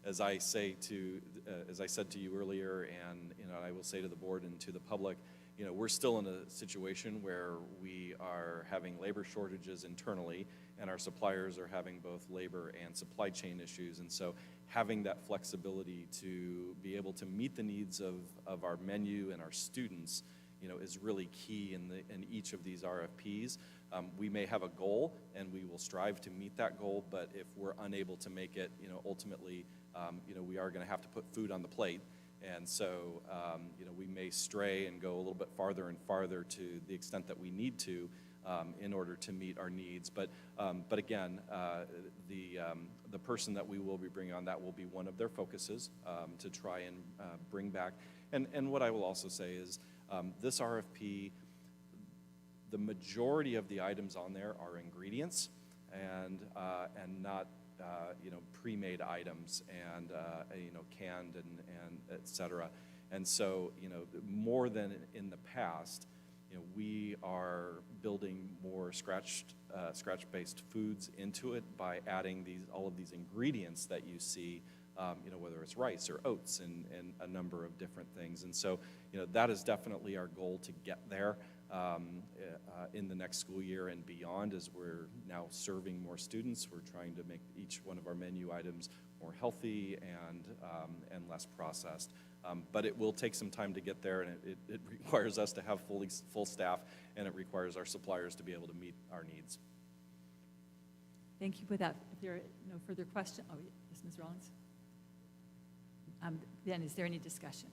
[SPEAKER 18] as I said to you earlier, and I will say to the board and to the public, we're still in a situation where we are having labor shortages internally, and our suppliers are having both labor and supply chain issues, and so having that flexibility to be able to meet the needs of our menu and our students, is really key in each of these RFPs. We may have a goal, and we will strive to meet that goal, but if we're unable to make it, ultimately, we are going to have to put food on the plate. And so, we may stray and go a little bit farther and farther to the extent that we need to in order to meet our needs. But again, the person that we will be bringing on, that will be one of their focuses to try and bring back. And what I will also say is this RFP, the majority of the items on there are ingredients and not pre-made items and canned and et cetera. And so more than in the past, we are building more scratch-based foods into it by adding all of these ingredients that you see, whether it's rice or oats and a number of different things. And so, that is definitely our goal to get there in the next school year and beyond. As we're now serving more students, we're trying to make each one of our menu items more healthy and less processed. But it will take some time to get there, and it requires us to have full staff, and it requires our suppliers to be able to meet our needs.
[SPEAKER 1] Thank you for that. If there are no further questions, yes, Ms. Rollins? Then is there any discussion?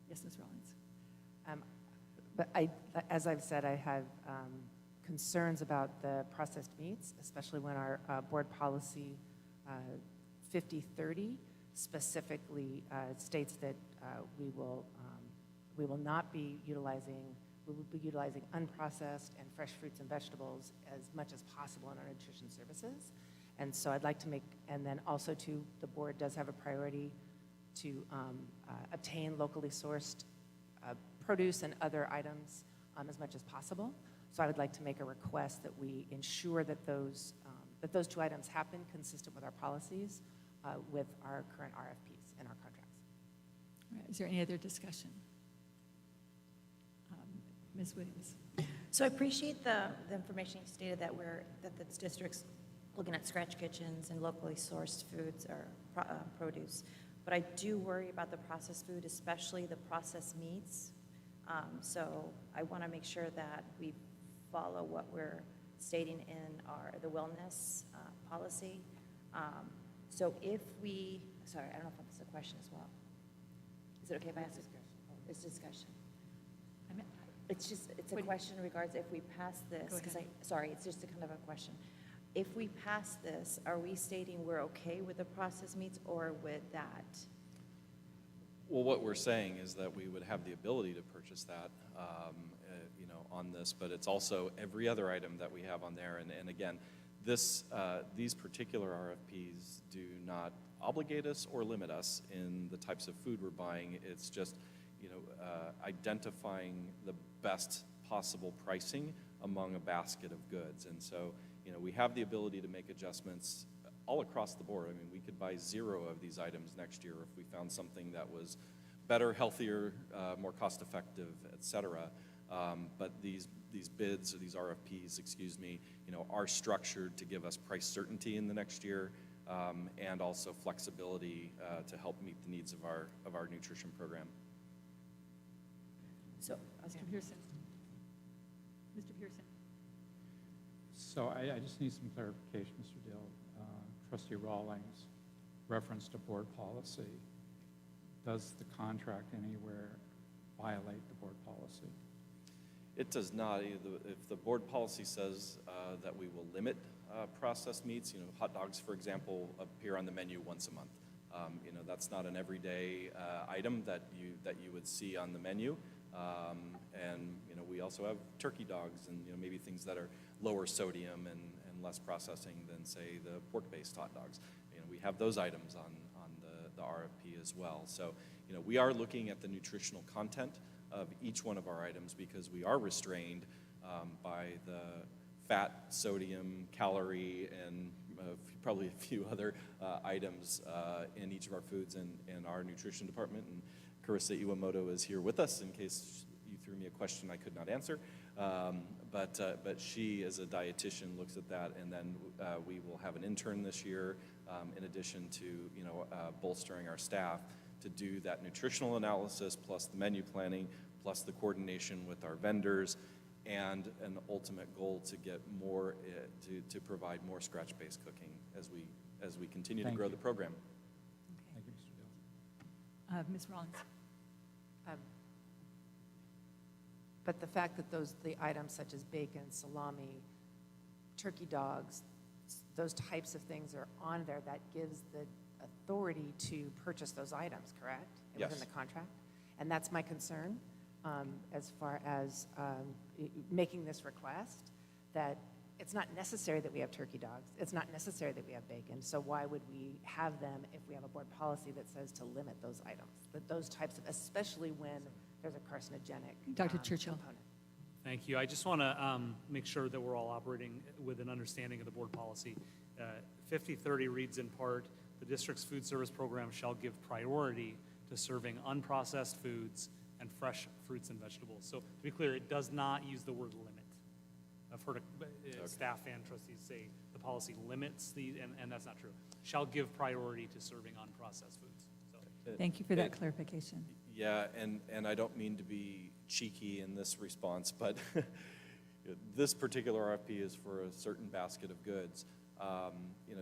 [SPEAKER 1] Yes, Ms. Rollins?
[SPEAKER 8] But as I've said, I have concerns about the processed meats, especially when our board policy 5030 specifically states that we will not be utilizing, we will be utilizing unprocessed and fresh fruits and vegetables as much as possible in our nutrition services. And so I'd like to and then also too, the board does have a priority to obtain locally sourced produce and other items as much as possible. So I would like to make a request that we ensure that those two items happen consistent with our policies with our current RFPs and our contracts.
[SPEAKER 1] All right, is there any other discussion? Ms. Williams?
[SPEAKER 17] So I appreciate the information you stated that the district's looking at scratch kitchens and locally sourced foods or produce. But I do worry about the processed food, especially the processed meats. So I want to make sure that we follow what we're stating in the wellness policy. So if we, sorry, I don't know if that's a question as well. Is it okay if I ask? It's discussion. It's a question in regards if we pass this, because sorry, it's just a kind of a question. If we pass this, are we stating we're okay with the processed meats or with that?
[SPEAKER 18] Well, what we're saying is that we would have the ability to purchase that, on this, but it's also every other item that we have on there. And again, these particular RFPs do not obligate us or limit us in the types of food we're buying. It's just, identifying the best possible pricing among a basket of goods. And so, we have the ability to make adjustments all across the board. I mean, we could buy 0 of these items next year if we found something that was better, healthier, more cost-effective, et cetera. But these bids, or these RFPs, are structured to give us price certainty in the next year, and also flexibility to help meet the needs of our nutrition program.
[SPEAKER 1] So, Mr. Pearson. Mr. Pearson.
[SPEAKER 7] So I just need some clarification, Mr. Dill. Trustee Rawlings referenced a board policy. Does the contract anywhere violate the board policy?
[SPEAKER 18] It does not. If the board policy says that we will limit processed meats, hot dogs, for example, appear on the menu once a month. That's not an everyday item that you would see on the menu. And we also have turkey dogs and maybe things that are lower sodium and less processing than, say, the pork-based hot dogs. We have those items on the RFP as well. So we are looking at the nutritional content of each one of our items because we are restrained by the fat, sodium, calorie, and probably a few other items in each of our foods in our nutrition department. And Carissa Iwamoto is here with us in case you threw me a question I could not answer. But she, as a dietitian, looks at that, and then we will have an intern this year, in addition to bolstering our staff to do that nutritional analysis, plus the menu planning, plus the coordination with our vendors, and an ultimate goal to get more to provide more scratch-based cooking as we continue to grow the program.
[SPEAKER 7] Thank you, Mr. Dill.
[SPEAKER 1] Ms. Rollins.
[SPEAKER 8] But the fact that the items such as bacon, salami, turkey dogs, those types of things are on there, that gives the authority to purchase those items, correct?
[SPEAKER 18] Yes.
[SPEAKER 8] Within the contract? And that's my concern as far as making this request, that it's not necessary that we have turkey dogs. It's not necessary that we have bacon. So why would we have them if we have a board policy that says to limit those items? That those types of, especially when there's a carcinogenic
[SPEAKER 1] Dr. Churchill.
[SPEAKER 8] component.
[SPEAKER 2] Thank you. I just want to make sure that we're all operating with an understanding of the board policy. 5030 reads in part, the district's food service program shall give priority to serving unprocessed foods and fresh fruits and vegetables. So to be clear, it does not use the word limit. I've heard staff and trustees say the policy limits and that's not true. Shall give priority to serving unprocessed foods. So.
[SPEAKER 1] Thank you for that clarification.
[SPEAKER 18] Yeah, and I don't mean to be cheeky in this response, but this particular RFP is for a certain basket of goods.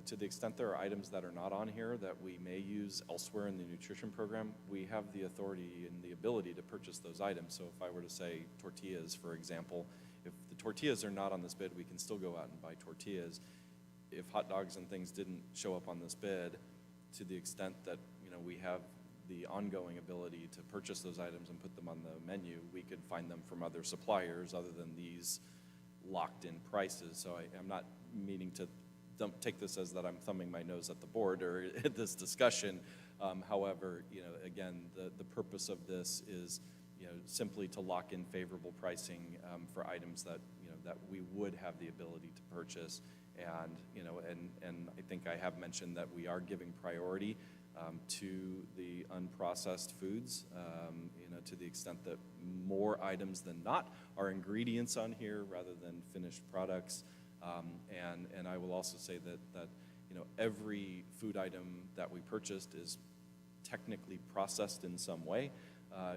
[SPEAKER 18] To the extent there are items that are not on here that we may use elsewhere in the nutrition program, we have the authority and the ability to purchase those items. So if I were to say tortillas, for example, if the tortillas are not on this bid, we can still go out and buy tortillas. If hot dogs and things didn't show up on this bid, to the extent that we have the ongoing ability to purchase those items and put them on the menu, we could find them from other suppliers other than these locked-in prices. So I'm not meaning to don't take this as that I'm thumbing my nose at the board or at this discussion. However, again, the purpose of this is, simply to lock in favorable pricing for items that, that we would have the ability to purchase. And, and I think I have mentioned that we are giving priority to the unprocessed foods, to the extent that more items than not are ingredients on here rather than finished products. And I will also say that every food item that we purchased is technically processed in some way.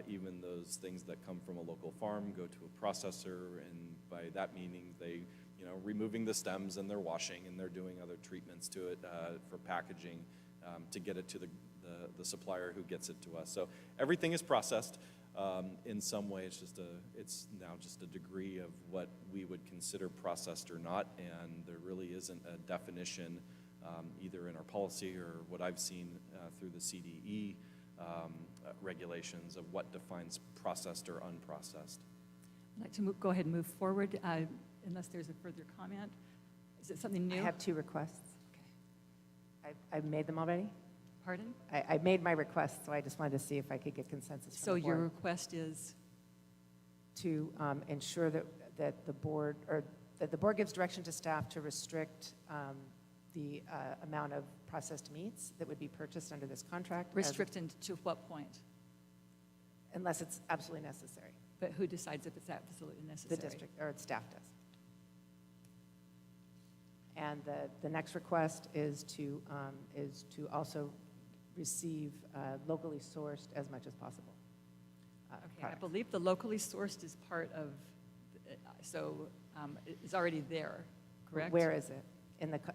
[SPEAKER 18] Even those things that come from a local farm go to a processor, and by that meaning they, removing the stems and they're washing and they're doing other treatments to it for packaging to get it to the supplier who gets it to us. So everything is processed. In some way, it's now just a degree of what we would consider processed or not, and there really isn't a definition either in our policy or what I've seen through the CDE regulations of what defines processed or unprocessed.
[SPEAKER 1] I'd like to go ahead and move forward unless there's a further comment. Is it something new?
[SPEAKER 8] I have 2 requests. Okay. I've made them already?
[SPEAKER 1] Pardon?
[SPEAKER 8] I made my request, so I just wanted to see if I could get consensus from
[SPEAKER 1] So
[SPEAKER 8] the board.
[SPEAKER 1] your request is?
[SPEAKER 8] To ensure that the board gives direction to staff to restrict the amount of processed meats that would be purchased under this contract.
[SPEAKER 1] Restricted to what point?
[SPEAKER 8] Unless it's absolutely necessary.
[SPEAKER 1] But who decides if it's absolutely necessary?
[SPEAKER 8] The district, or staff does. And the next request is to also receive locally sourced as much as possible.
[SPEAKER 1] Okay, I believe the locally sourced is part of, it's already there, correct?
[SPEAKER 8] Where is it?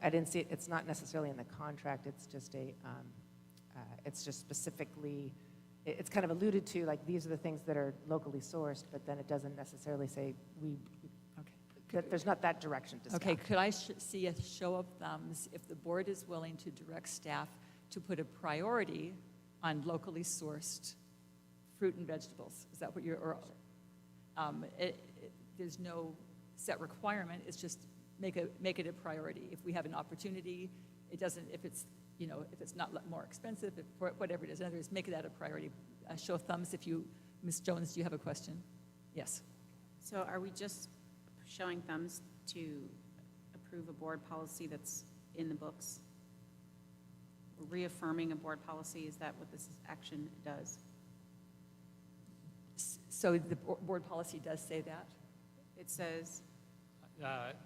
[SPEAKER 8] I didn't see it. It's not necessarily in the contract. It's just it's just specifically, it's kind of alluded to, like these are the things that are locally sourced, but then it doesn't necessarily say there's not that direction to staff.
[SPEAKER 1] Okay, could I see a show of thumbs if the board is willing to direct staff to put a priority on locally sourced fruit and vegetables? Is that what you're, there's no set requirement, it's just make it a priority. If we have an opportunity, it doesn't, if it's not more expensive, whatever it is, in other words, make that a priority. Show of thumbs if you, Ms. Jones, do you have a question? Yes.
[SPEAKER 19] So are we just showing thumbs to approve a board policy that's in the books? Reaffirming a board policy, is that what this action does?
[SPEAKER 1] So the board policy does say that?
[SPEAKER 19] It says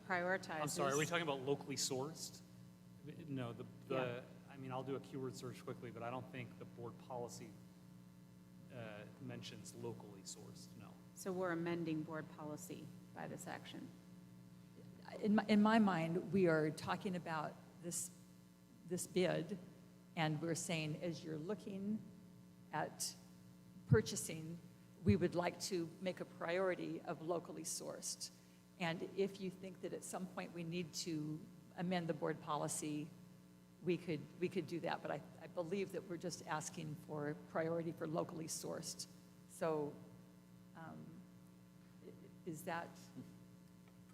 [SPEAKER 19] prioritizes.
[SPEAKER 2] I'm sorry, are we talking about locally sourced? No,
[SPEAKER 19] Yeah.
[SPEAKER 2] I mean, I'll do a keyword search quickly, but I don't think the board policy mentions locally sourced, no.
[SPEAKER 19] So we're amending board policy by this action.
[SPEAKER 1] In my mind, we are talking about this bid, and we're saying as you're looking at purchasing, we would like to make a priority of locally sourced. And if you think that at some point we need to amend the board policy, we could do that. But I believe that we're just asking for priority for locally sourced. So is that,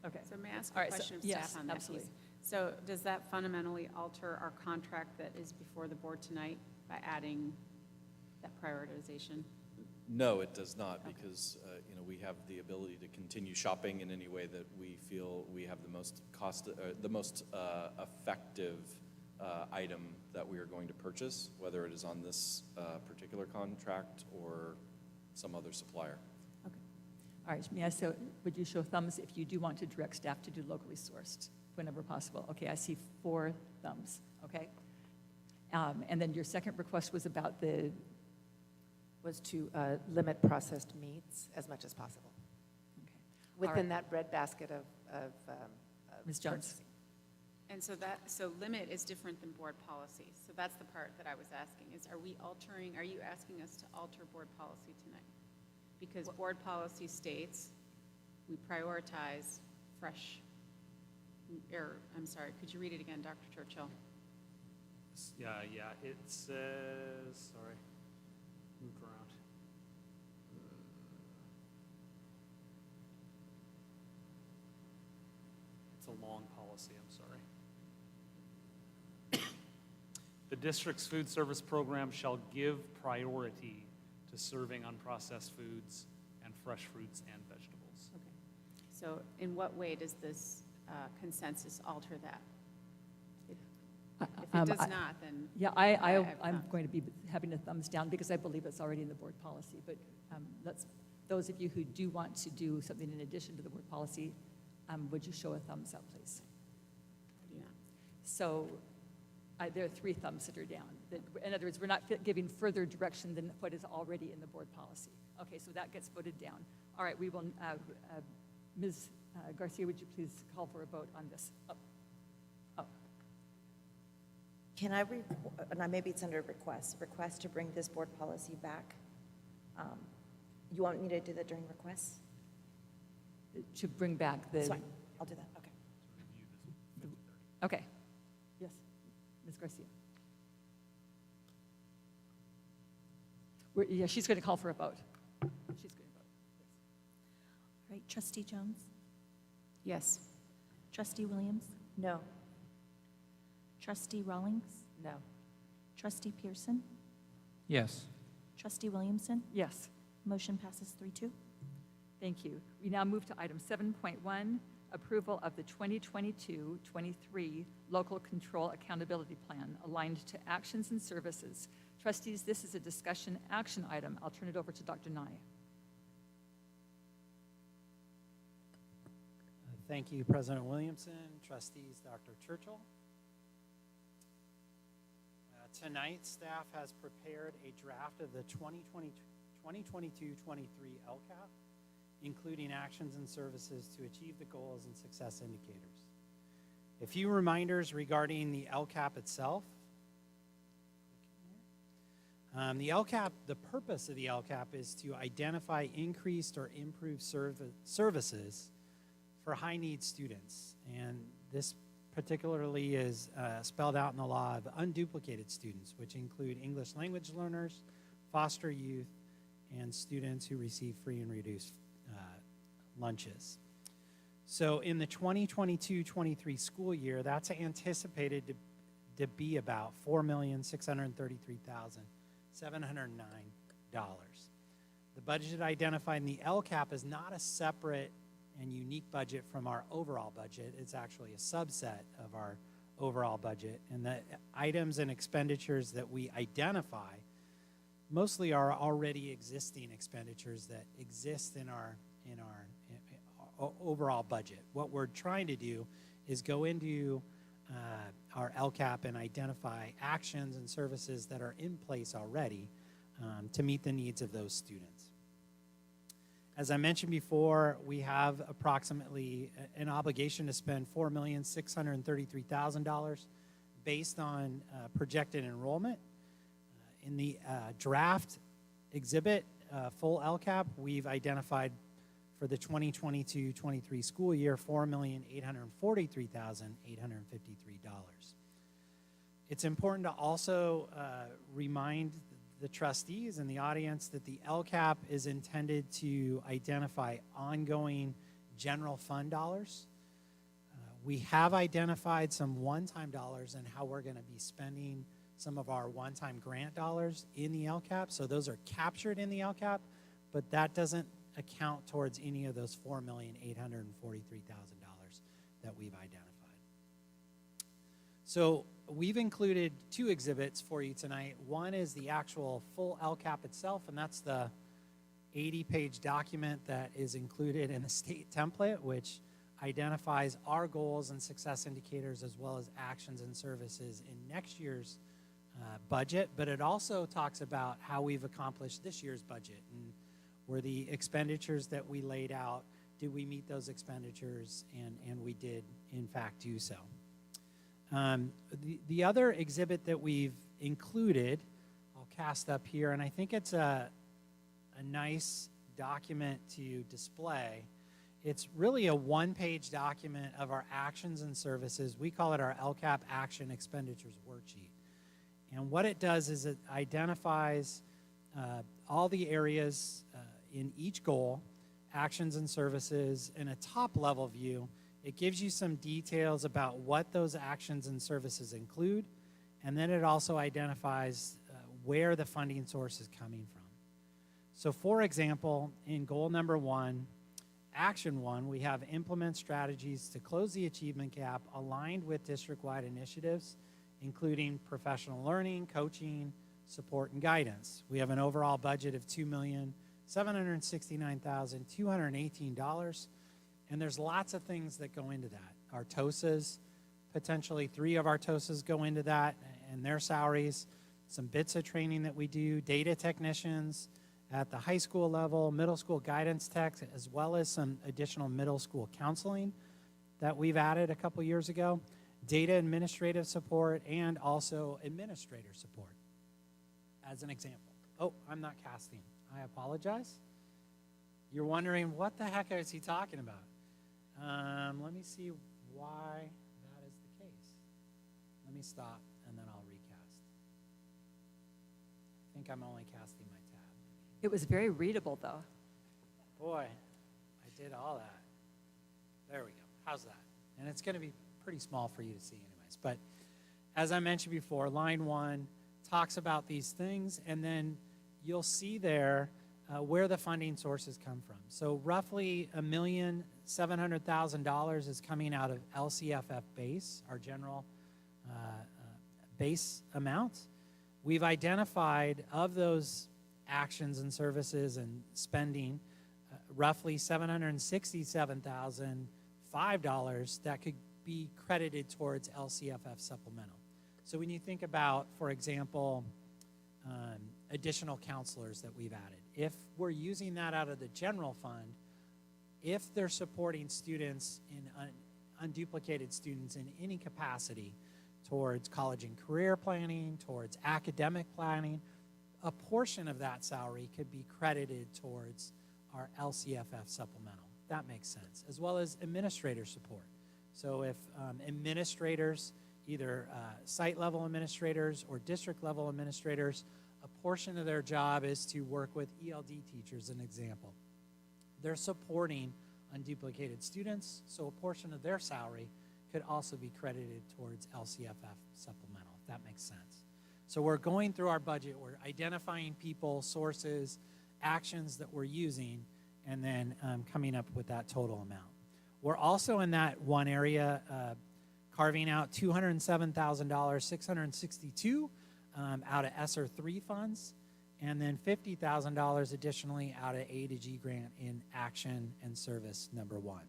[SPEAKER 1] okay.
[SPEAKER 19] So may I ask
[SPEAKER 1] All
[SPEAKER 19] a
[SPEAKER 1] right,
[SPEAKER 19] question of
[SPEAKER 1] yes,
[SPEAKER 19] staff on that
[SPEAKER 1] absolutely.
[SPEAKER 19] piece? So does that fundamentally alter our contract that is before the board tonight by adding that prioritization?
[SPEAKER 18] No, it does not, because we have the ability to continue shopping in any way that we feel we have the most effective item that we are going to purchase, whether it is on this particular contract or some other supplier.
[SPEAKER 1] Okay. All right, Mia, so would you show thumbs if you do want to direct staff to do locally sourced whenever possible? Okay, I see 4 thumbs, okay? And then your second request was about
[SPEAKER 8] was to limit processed meats as much as possible.
[SPEAKER 1] Okay.
[SPEAKER 8] Within that breadbasket of
[SPEAKER 1] Ms. Jones.
[SPEAKER 8] purchasing.
[SPEAKER 19] And so limit is different than board policy. So that's the part that I was asking is, are you asking us to alter board policy tonight? Because board policy states we prioritize fresh, I'm sorry, could you read it again, Dr. Churchill?
[SPEAKER 2] Yeah, it says, sorry, moved around. It's a long policy, I'm sorry. The district's food service program shall give priority to serving unprocessed foods and fresh fruits and vegetables.
[SPEAKER 19] Okay. So in what way does this consensus alter that? If it does not, then
[SPEAKER 1] Yeah,
[SPEAKER 19] I have
[SPEAKER 1] I'm
[SPEAKER 19] thumbs.
[SPEAKER 1] going to be having a thumbs down because I believe it's already in the board policy. But those of you who do want to do something in addition to the board policy, would you show a thumbs up, please?
[SPEAKER 19] I do not.
[SPEAKER 1] So there are 3 thumbs that are down. In other words, we're not giving further direction than what is already in the board policy. Okay, so that gets voted down. All right, we will, Ms. Garcia, would you please call for a vote on this?
[SPEAKER 17] Can I, maybe it's under request to bring this board policy back? You want me to do that during requests?
[SPEAKER 1] To bring back the...
[SPEAKER 17] That's fine, I'll do that, okay.
[SPEAKER 1] Okay. Yes, Ms. Garcia. Yeah, she's going to call for a vote. She's going to vote.
[SPEAKER 6] All right, Trustee Jones?
[SPEAKER 19] Yes.
[SPEAKER 6] Trustee Williams?
[SPEAKER 17] No.
[SPEAKER 6] Trustee Rawlings?
[SPEAKER 8] No.
[SPEAKER 6] Trustee Pearson?
[SPEAKER 7] Yes.
[SPEAKER 6] Trustee Williamson?
[SPEAKER 1] Yes.
[SPEAKER 6] Motion passes 3-2.
[SPEAKER 1] Thank you. We now move to item 7.1, approval of the 2022-23 Local Control Accountability Plan aligned to actions and services. Trustees, this is a discussion action item. I'll turn it over to Dr. Nye.
[SPEAKER 20] Thank you, President Williamson, trustees, Dr. Churchill. Tonight, staff has prepared a draft of the 2022-23 LCAP, including actions and services to achieve the goals and success indicators. A few reminders regarding the LCAP itself. The LCAP, the purpose of the LCAP is to identify increased or improved services for high-need students. And this particularly is spelled out in the law of unduplicated students, which include English language learners, foster youth, and students who receive free and reduced lunches. So in the 2022-23 school year, that's anticipated to be about $4,633,709. The budget identified in the LCAP is not a separate and unique budget from our overall budget. It's actually a subset of our overall budget. And the items and expenditures that we identify mostly are already existing expenditures that exist in our overall budget. What we're trying to do is go into our LCAP and identify actions and services that are in place already to meet the needs of those students. As I mentioned before, we have approximately an obligation to spend $4,633,000 based on projected enrollment. In the draft exhibit, full LCAP, we've identified for the 2022-23 school year $4,843,853. It's important to also remind the trustees and the audience that the LCAP is intended to identify ongoing general fund dollars. We have identified some one-time dollars and how we're going to be spending some of our one-time grant dollars in the LCAP. So those are captured in the LCAP, but that doesn't account towards any of those $4,843,000 that we've identified. So we've included two exhibits for you tonight. One is the actual full LCAP itself, and that's the 80-page document that is included in the state template, which identifies our goals and success indicators as well as actions and services in next year's budget, but it also talks about how we've accomplished this year's budget and were the expenditures that we laid out, did we meet those expenditures, and we did in fact do so. The other exhibit that we've included, I'll cast up here, and I think it's a nice document to display. It's really a one-page document of our actions and services. We call it our LCAP Action Expenditures Worksheet. And what it does is it identifies all the areas in each goal, actions and services, in a top-level view. It gives you some details about what those actions and services include, and then it also identifies where the funding source is coming from. So for example, in goal number 1, action 1, we have implement strategies to close the achievement gap aligned with district-wide initiatives, including professional learning, coaching, support, and guidance. We have an overall budget of $2,769,218, and there's lots of things that go into that. Our TOSAs, potentially 3 of our TOSAs go into that and their salaries, some bits of training that we do, data technicians at the high school level, middle school guidance techs, as well as some additional middle school counseling that we've added a couple years ago, data administrative support, and also administrator support, as an example. Oh, I'm not casting. I apologize. You're wondering, what the heck is he talking about? Let me see why that is the case. Let me stop, and then I'll recast. I think I'm only casting my tab.
[SPEAKER 1] It was very readable, though.
[SPEAKER 20] Boy, I did all that. There we go. How's that? And it's going to be pretty small for you to see anyways. But as I mentioned before, line 1 talks about these things, and then you'll see there where the funding sources come from. So roughly $1,700,000 is coming out of LCFF base, our general base amount. We've identified of those actions and services and spending roughly $767,005 that could be credited towards LCFF supplemental. So when you think about, for example, additional counselors that we've added, if we're using that out of the general fund, if they're supporting students in unduplicated students in any capacity towards college and career planning, towards academic planning, a portion of that salary could be credited towards our LCFF supplemental. That makes sense, as well as administrator support. So if administrators, either site-level administrators or district-level administrators, a portion of their job is to work with ELD teachers, an example. They're supporting unduplicated students, so a portion of their salary could also be credited towards LCFF supplemental, if that makes sense. So we're going through our budget, we're identifying people, sources, actions that we're using, and then coming up with that total amount. We're also in that one area carving out $207,662 out of ESSER 3 funds, and then $50,000 additionally out of A to G grant in action and service number 1.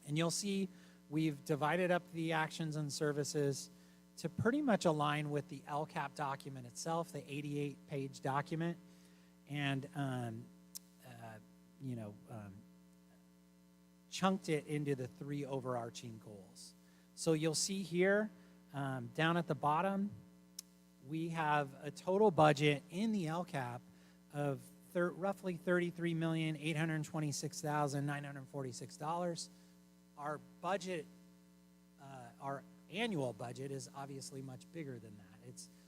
[SPEAKER 20] And you'll see we've divided up the actions and services to pretty much align with the LCAP document itself, the 88-page document, and chunked it into the 3 overarching goals. So you'll see here, down at the bottom, we have a total budget in the LCAP of roughly $33,826,946. Our budget, our annual budget is obviously much bigger than that.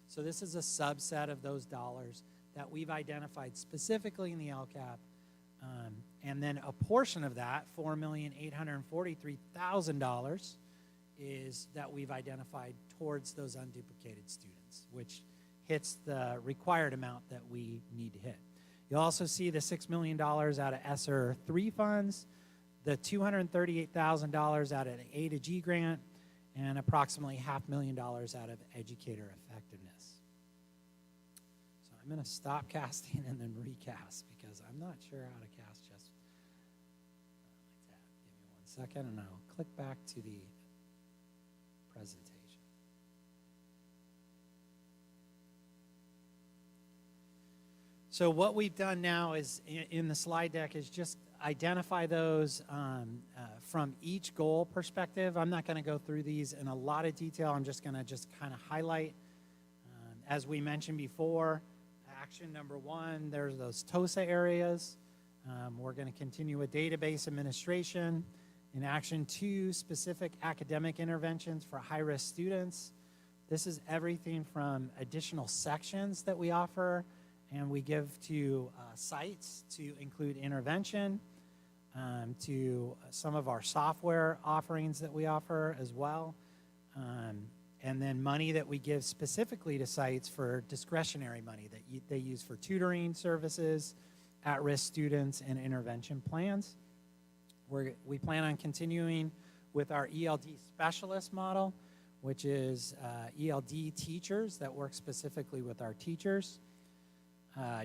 [SPEAKER 20] So this is a subset of those dollars that we've identified specifically in the LCAP. And then a portion of that, $4,843,000, is that we've identified towards those unduplicated students, which hits the required amount that we need to hit. You'll also see the $6 million out of ESSER 3 funds, the $238,000 out of the A to G grant, and approximately $500,000 out of educator effectiveness. So I'm going to stop casting and then recast because I'm not sure how to cast just like that. Give me 1 second and I'll click back to the presentation. So what we've done now is in the slide deck is just identify those from each goal perspective. I'm not going to go through these in a lot of detail. I'm just going to kind of highlight. As we mentioned before, action number 1, there's those TOSA areas. We're going to continue with database administration. In action 2, specific academic interventions for high-risk students. This is everything from additional sections that we offer and we give to sites to include intervention, to some of our software offerings that we offer as well, and then money that we give specifically to sites for discretionary money that they use for tutoring services, at-risk students, and intervention plans. We plan on continuing with our ELD specialist model, which is ELD teachers that work specifically with our teachers.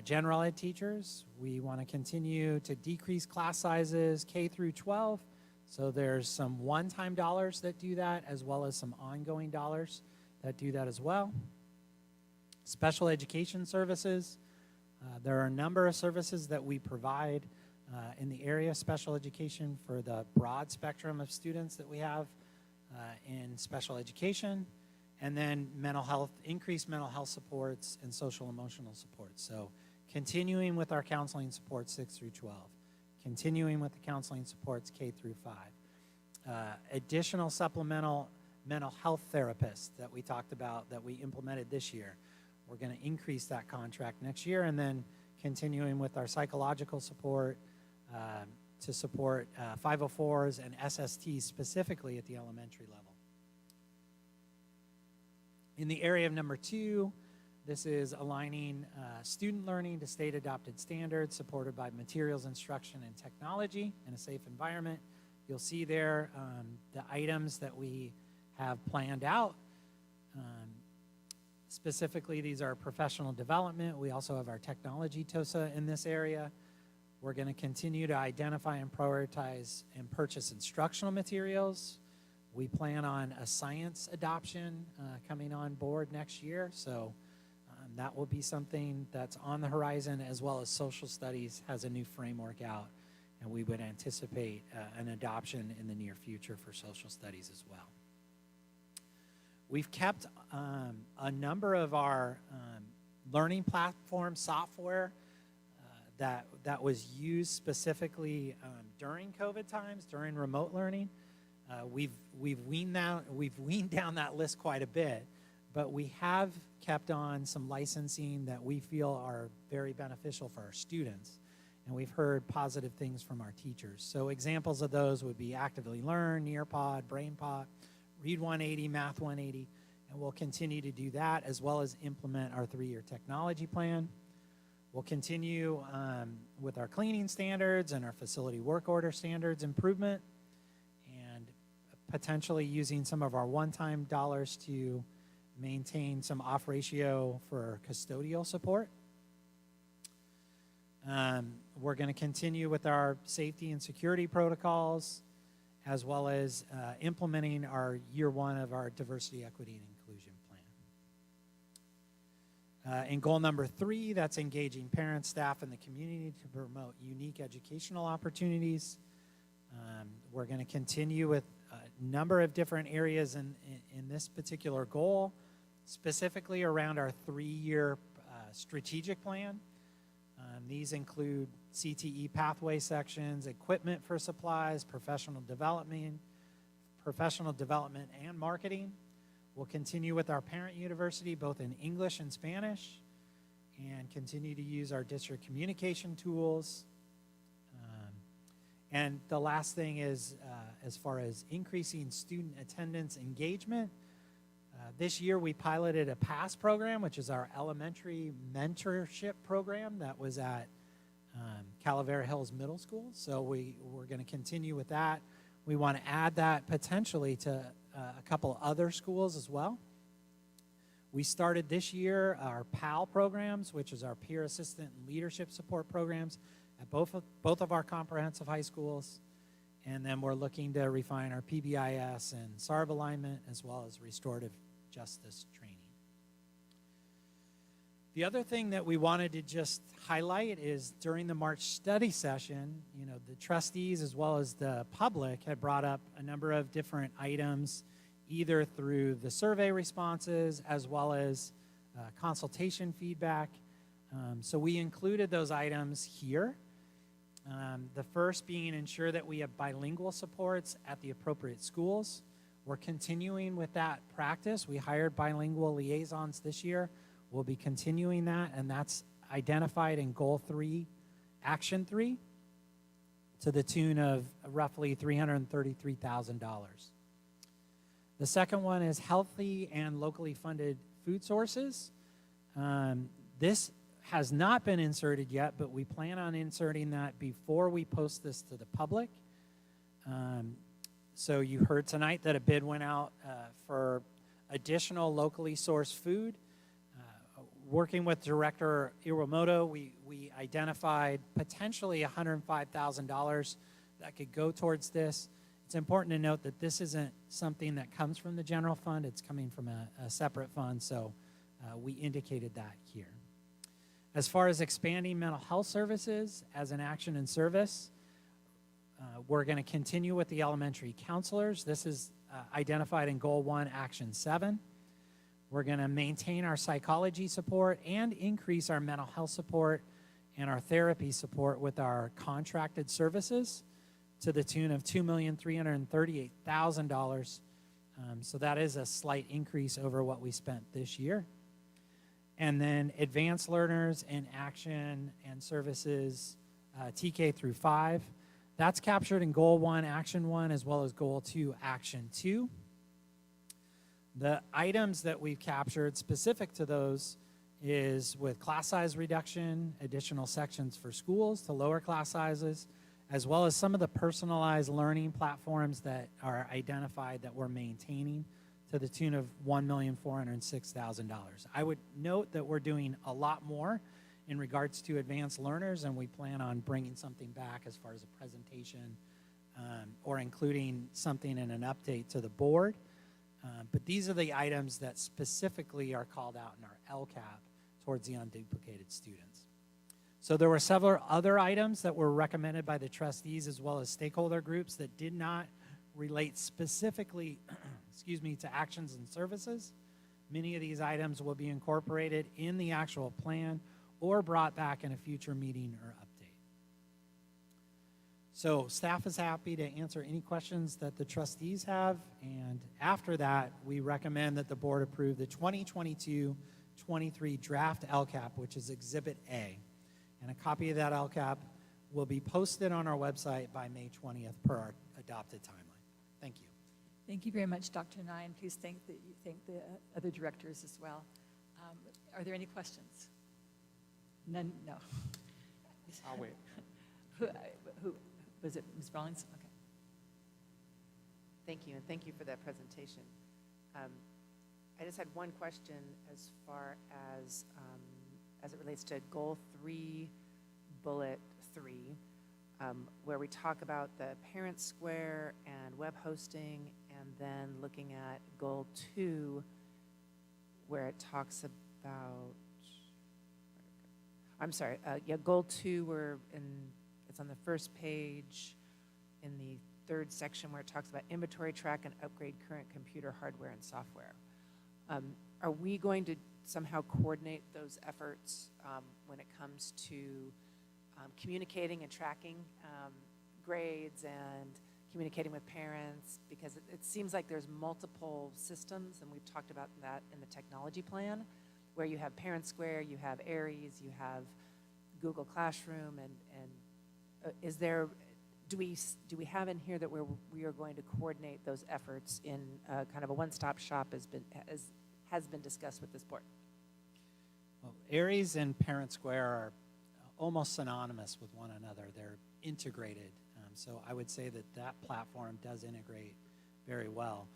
[SPEAKER 20] General ed teachers, we want to continue to decrease class sizes K through 12. So there's some one-time dollars that do that, as well as some ongoing dollars that do that as well. Special education services. There are a number of services that we provide in the area of special education for the broad spectrum of students that we have in special education. And then mental health, increased mental health supports and social emotional supports. So continuing with our counseling supports 6 through 12. Continuing with the counseling supports K through 5. Additional supplemental mental health therapists that we talked about that we implemented this year. We're going to increase that contract next year, and then continuing with our psychological support to support 504s and SSTs specifically at the elementary level. In the area of number 2, this is aligning student learning to state-adopted standards supported by materials, instruction, and technology in a safe environment. You'll see there the items that we have planned out. Specifically, these are professional development. We also have our technology TOSA in this area. We're going to continue to identify and prioritize and purchase instructional materials. We plan on a science adoption coming on board next year, so that will be something that's on the horizon, as well as social studies has a new framework out, and we would anticipate an adoption in the near future for social studies as well. We've kept a number of our learning platform software that was used specifically during COVID times, during remote learning. We've weaned down that list quite a bit, but we have kept on some licensing that we feel are very beneficial for our students, and we've heard positive things from our teachers. So examples of those would be Actively Learn, Nearpod, BrainPod, Read 180, Math 180, and we'll continue to do that, as well as implement our 3-year technology plan. We'll continue with our cleaning standards and our facility work order standards improvement, potentially using some of our one-time dollars to maintain some off ratio for custodial support. We're going to continue with our safety and security protocols, as well as implementing our year 1 of our diversity, equity, and inclusion plan. In goal number 3, that's engaging parents, staff, and the community to promote unique educational opportunities. We're going to continue with a number of different areas in this particular goal, specifically around our 3-year strategic plan. These include CTE pathway sections, equipment for supplies, professional development and marketing. We'll continue with our parent university, both in English and Spanish, and continue to use our district communication tools. And the last thing is, as far as increasing student attendance engagement, this year we piloted a PASS program, which is our elementary mentorship program that was at Calavera Hills Middle School. So we're going to continue with that. We want to add that potentially to a couple other schools as well. We started this year our PAL programs, which is our Peer Assistant and Leadership Support programs at both of our comprehensive high schools. And then we're looking to refine our PBIS and SARB alignment, as well as restorative justice training. The other thing that we wanted to just highlight is during the March study session, the trustees as well as the public had brought up a number of different items, either through the survey responses as well as consultation feedback. So we included those items here. The first being ensure that we have bilingual supports at the appropriate schools. We're continuing with that practice. We hired bilingual liaisons this year. We'll be continuing that, and that's identified in Goal 3, Action 3, to the tune of roughly $333,000. The second one is healthy and locally funded food sources. This has not been inserted yet, but we plan on inserting that before we post this to the public. So you heard tonight that a bid went out for additional locally sourced food. Working with Director Iwamoto, we identified potentially $105,000 that could go towards this. It's important to note that this isn't something that comes from the general fund. It's coming from a separate fund, so we indicated that here. As far as expanding mental health services as an action and service, we're going to continue with the elementary counselors. This is identified in Goal 1, Action 7. We're going to maintain our psychology support and increase our mental health support and our therapy support with our contracted services to the tune of $2,338,000. So that is a slight increase over what we spent this year. And then advanced learners in action and services, TK through 5. That's captured in Goal 1, Action 1, as well as Goal 2, Action 2. The items that we've captured specific to those is with class size reduction, additional sections for schools to lower class sizes, as well as some of the personalized learning platforms that are identified that we're maintaining to the tune of $1,406,000. I would note that we're doing a lot more in regards to advanced learners, and we plan on bringing something back as far as a presentation or including something in an update to the board. But these are the items that specifically are called out in our LCAP towards the unduplicated students. So there were several other items that were recommended by the trustees as well as stakeholder groups that did not relate specifically to actions and services. Many of these items will be incorporated in the actual plan or brought back in a future meeting or update. So staff is happy to answer any questions that the trustees have, and after that, we recommend that the board approve the 2022-23 draft LCAP, which is Exhibit A. And a copy of that LCAP will be posted on our website by May 20th per our adopted timeline. Thank you.
[SPEAKER 1] Thank you very much, Dr. Nye, and please thank the other directors as well. Are there any questions? None? No.
[SPEAKER 7] I'll wait.
[SPEAKER 1] Who was it, Ms. Rawlings? Okay.
[SPEAKER 8] Thank you, and thank you for that presentation. I just had one question as far as it relates to Goal 3, Bullet 3, where we talk about the parent square and web hosting, and then looking at Goal 2, where it talks about, Goal 2, it's on the first page in the third section where it talks about inventory track and upgrade current computer hardware and software. Are we going to somehow coordinate those efforts when it comes to communicating and tracking grades and communicating with parents? Because it seems like there's multiple systems, and we've talked about that in the technology plan, where you have Parent Square, you have Aries, you have Google Classroom, and do we have in here that we are going to coordinate those efforts in kind of a one-stop shop has been discussed with this board?
[SPEAKER 20] Well, Aries and Parent Square are almost synonymous with one another. They're integrated. So I would say that that platform does integrate very well.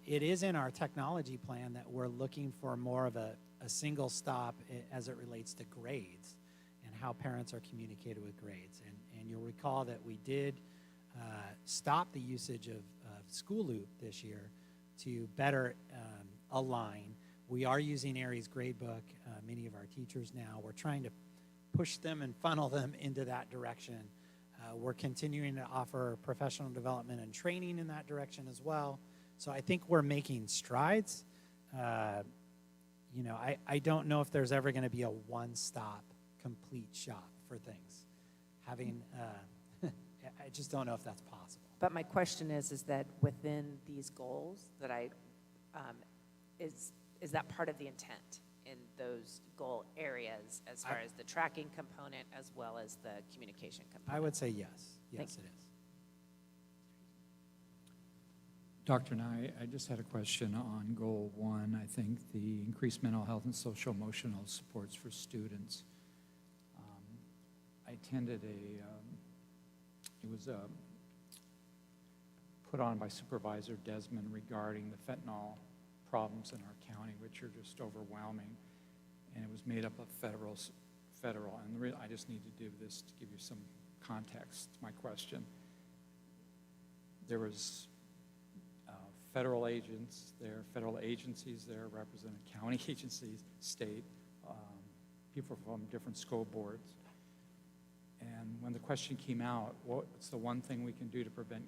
[SPEAKER 20] It is in our technology plan that we're looking for more of a single stop as it relates to grades and how parents are communicated with grades. And you'll recall that we did stop the usage of School Loop this year to better align. We are using Aries Gradebook, many of our teachers now. We're trying to push them and funnel them into that direction. We're continuing to offer professional development and training in that direction as well. So I think we're making strides. You know, I don't know if there's ever going to be a one-stop complete shop for things. Having, I just don't know if that's possible.
[SPEAKER 8] But my question is that within these goals that is that part of the intent in those goal areas as far as the tracking component as well as the communication component?
[SPEAKER 20] I would say yes. Yes, it is.
[SPEAKER 7] Dr. Nye, I just had a question on Goal 1. I think the increased mental health and social emotional supports for students. I attended it was put on by Supervisor Desmond regarding the fentanyl problems in our county, which are just overwhelming. And it was made up of federal. And I just need to do this to give you some context to my question. There was federal agents there, federal agencies there, represented county agencies, state, people from different school boards. And when the question came out, what's the one thing we can do to prevent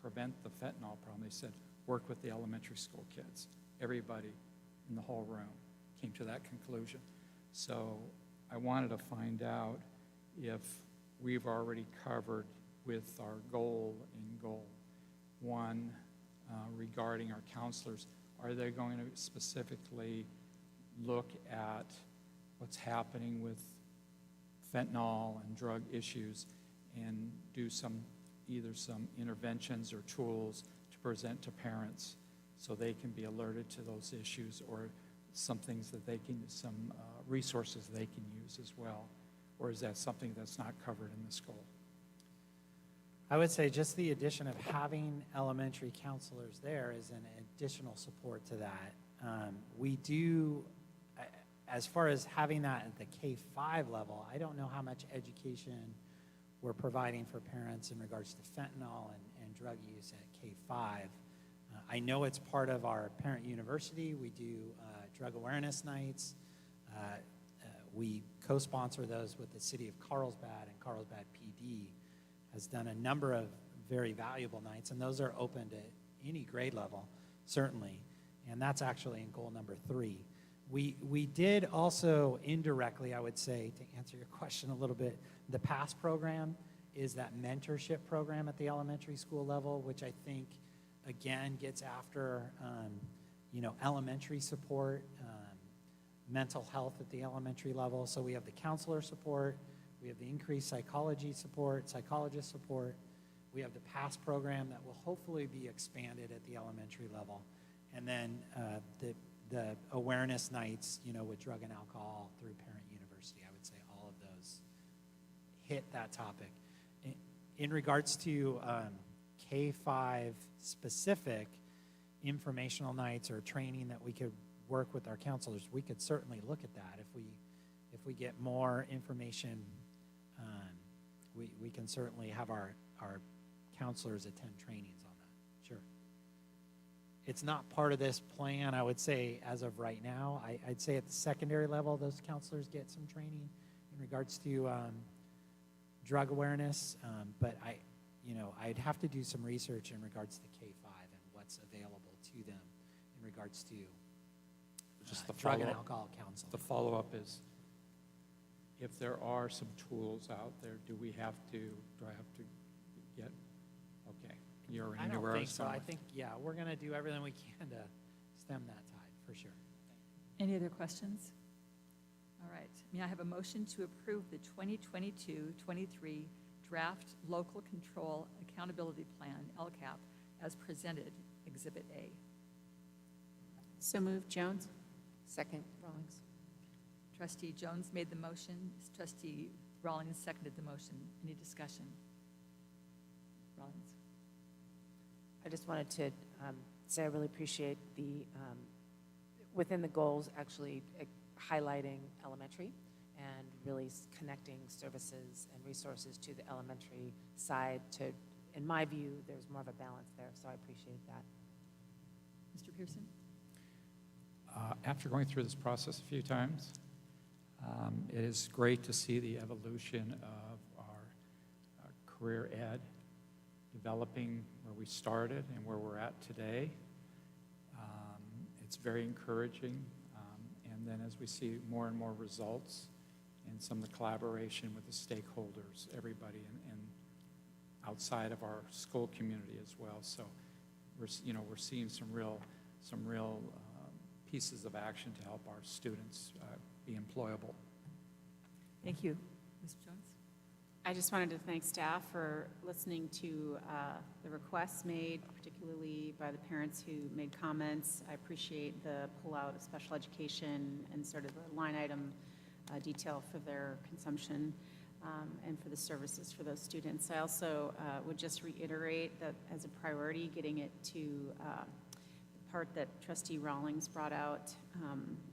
[SPEAKER 7] the fentanyl problem? They said, work with the elementary school kids. Everybody in the whole room came to that conclusion. So I wanted to find out if we've already covered with our goal in Goal 1 regarding our counselors. Are they going to specifically look at what's happening with fentanyl and drug issues and do either some interventions or tools to present to parents so they can be alerted to those issues, or some things that some resources they can use as well? Or is that something that's not covered in this goal?
[SPEAKER 20] I would say just the addition of having elementary counselors there is an additional support to that. We do, as far as having that at the K-5 level, I don't know how much education we're providing for parents in regards to fentanyl and drug use at K-5. I know it's part of our parent university. We do drug awareness nights. We co-sponsor those with the city of Carlsbad, and Carlsbad PD has done a number of very valuable nights, and those are open to any grade level, certainly. And that's actually in goal number 3. We did also indirectly, I would say, to answer your question a little bit, the PASS program is that mentorship program at the elementary school level, which I think, again, gets after, elementary support, mental health at the elementary level. So we have the counselor support, we have the increased psychology support, psychologist support. We have the PASS program that will hopefully be expanded at the elementary level. And then the awareness nights, with drug and alcohol through Parent University. I would say all of those hit that topic. In regards to K-5 specific informational nights or training that we could work with our counselors, we could certainly look at that. If we get more information, we can certainly have our counselors attend trainings on that. Sure. It's not part of this plan, I would say, as of right now. I'd say at the secondary level, those counselors get some training in regards to drug awareness, but I'd have to do some research in regards to K-5 and what's available to them in regards to
[SPEAKER 7] just the
[SPEAKER 20] drug and alcohol counseling.
[SPEAKER 7] The follow-up is, if there are some tools out there, do I have to get, okay, you're
[SPEAKER 20] I don't
[SPEAKER 7] anywhere
[SPEAKER 20] think so.
[SPEAKER 7] else?
[SPEAKER 20] I think, we're going to do everything we can to stem that tide, for sure.
[SPEAKER 1] Any other questions? All right. May I have a motion to approve the 2022-23 Draft Local Control Accountability Plan, LCAP, as presented, Exhibit A?
[SPEAKER 19] So moved, Jones.
[SPEAKER 8] Second, Rawlings.
[SPEAKER 1] Trustee Jones made the motion. Trustee Rollins seconded the motion. Any discussion? Rollins?
[SPEAKER 8] I just wanted to say I really appreciate within the goals, actually highlighting elementary and really connecting services and resources to the elementary side in my view, there's more of a balance there, so I appreciate that.
[SPEAKER 1] Mr. Pearson?
[SPEAKER 7] After going through this process a few times, it is great to see the evolution of our career ed developing where we started and where we're at today. It's very encouraging. And then as we see more and more results and some of the collaboration with the stakeholders, everybody and outside of our school community as well. So we're seeing some real pieces of action to help our students be employable.
[SPEAKER 1] Thank you. Ms. Jones?
[SPEAKER 19] I just wanted to thank staff for listening to the requests made, particularly by the parents who made comments. I appreciate the pullout of special education and sort of the line item detail for their consumption and for the services for those students. I also would just reiterate that as a priority, getting it to the part that Trustee Rawlings brought out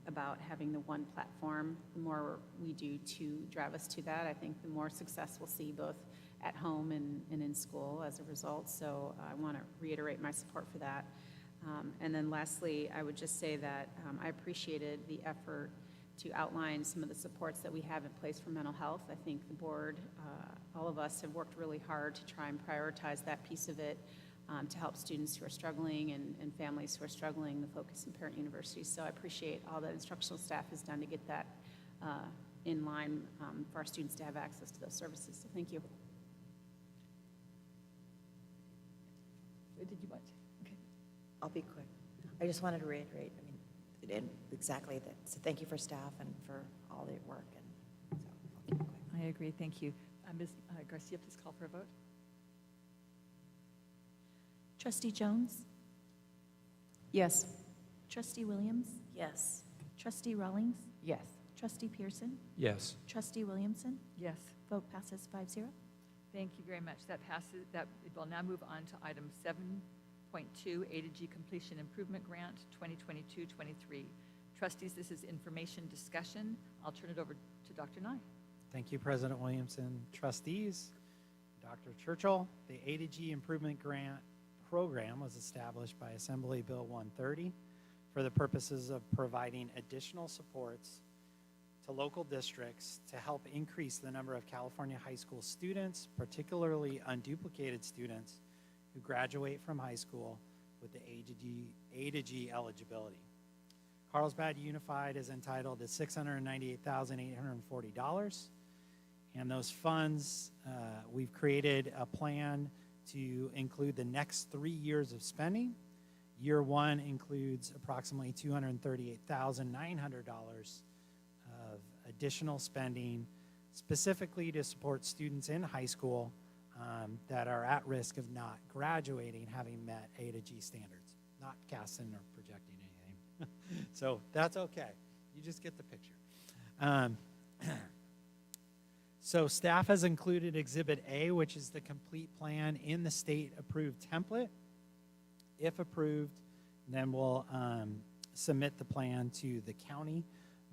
[SPEAKER 19] about having the one platform. The more we do to drive us to that, I think the more success we'll see both at home and in school as a result. So I want to reiterate my support for that. And then lastly, I would just say that I appreciated the effort to outline some of the supports that we have in place for mental health. I think the board, all of us have worked really hard to try and prioritize that piece of it to help students who are struggling and families who are struggling, the focus in parent universities. So I appreciate all that instructional staff has done to get that in line for our students to have access to those services. So thank you.
[SPEAKER 1] Did you want to? Okay.
[SPEAKER 17] I'll be quick. I just wanted to reiterate, exactly that. So thank you for staff and for all their work. And so I'll keep it quick.
[SPEAKER 1] I agree. Thank you. Ms. Garcia, please call for a vote.
[SPEAKER 6] Trustee Jones?
[SPEAKER 19] Yes.
[SPEAKER 6] Trustee Williams?
[SPEAKER 17] Yes.
[SPEAKER 6] Trustee Rawlings?
[SPEAKER 8] Yes.
[SPEAKER 6] Trustee Pearson?
[SPEAKER 7] Yes.
[SPEAKER 6] Trustee Williamson?
[SPEAKER 1] Yes.
[SPEAKER 6] Vote passes 5-0.
[SPEAKER 1] Thank you very much. That passes. That will now move on to item 7.2, A to G Completion Improvement Grant 2022-23. Trustees, this is information discussion. I'll turn it over to Dr. Nye.
[SPEAKER 20] Thank you, President Williamson. Trustees, Dr. Churchill, the A to G Improvement Grant program was established by Assembly Bill 130 for the purposes of providing additional supports to local districts to help increase the number of California high school students, particularly unduplicated students who graduate from high school with the A to G eligibility. Carlsbad Unified is entitled to $698,840, and those funds, we've created a plan to include the next 3 years of spending. Year one includes approximately $238,900 of additional spending specifically to support students in high school that are at risk of not graduating having met A to G standards, not casting or projecting anything. So that's okay. You just get the picture. So staff has included Exhibit A, which is the complete plan in the state-approved template. If approved, then we'll submit the plan to the county.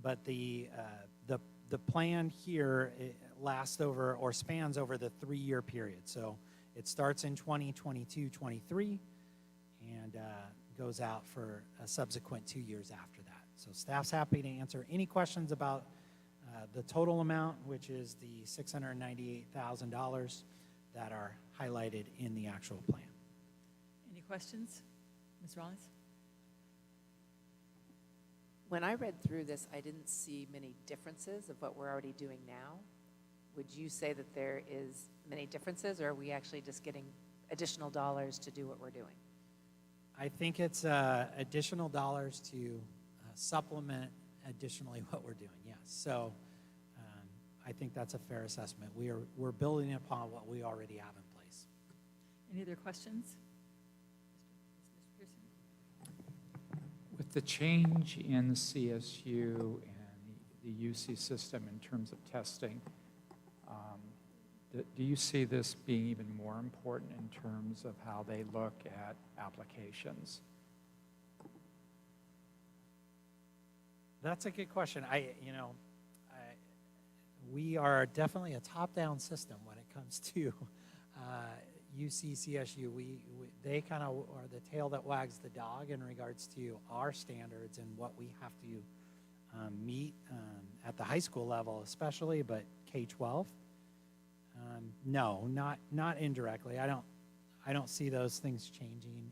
[SPEAKER 20] But the plan here lasts over or spans over the 3-year period. So it starts in 2022-23 and goes out for a subsequent 2 years after that. So staff's happy to answer any questions about the total amount, which is the $698,000 that are highlighted in the actual plan.
[SPEAKER 1] Any questions? Ms. Rawlings?
[SPEAKER 8] When I read through this, I didn't see many differences of what we're already doing now. Would you say that there is many differences, or are we actually just getting additional dollars to do what we're doing?
[SPEAKER 20] I think it's additional dollars to supplement additionally what we're doing, yes. So I think that's a fair assessment. We're building upon what we already have in place.
[SPEAKER 1] Any other questions? Mr. Pearson?
[SPEAKER 7] With the change in the CSU and the UC system in terms of testing, Do you see this being even more important in terms of how they look at applications?
[SPEAKER 20] That's a good question. We are definitely a top-down system when it comes to UC, CSU. They kind of are the tail that wags the dog in regards to our standards and what we have to meet at the high school level especially, but K-12. No, not indirectly. I don't see those things changing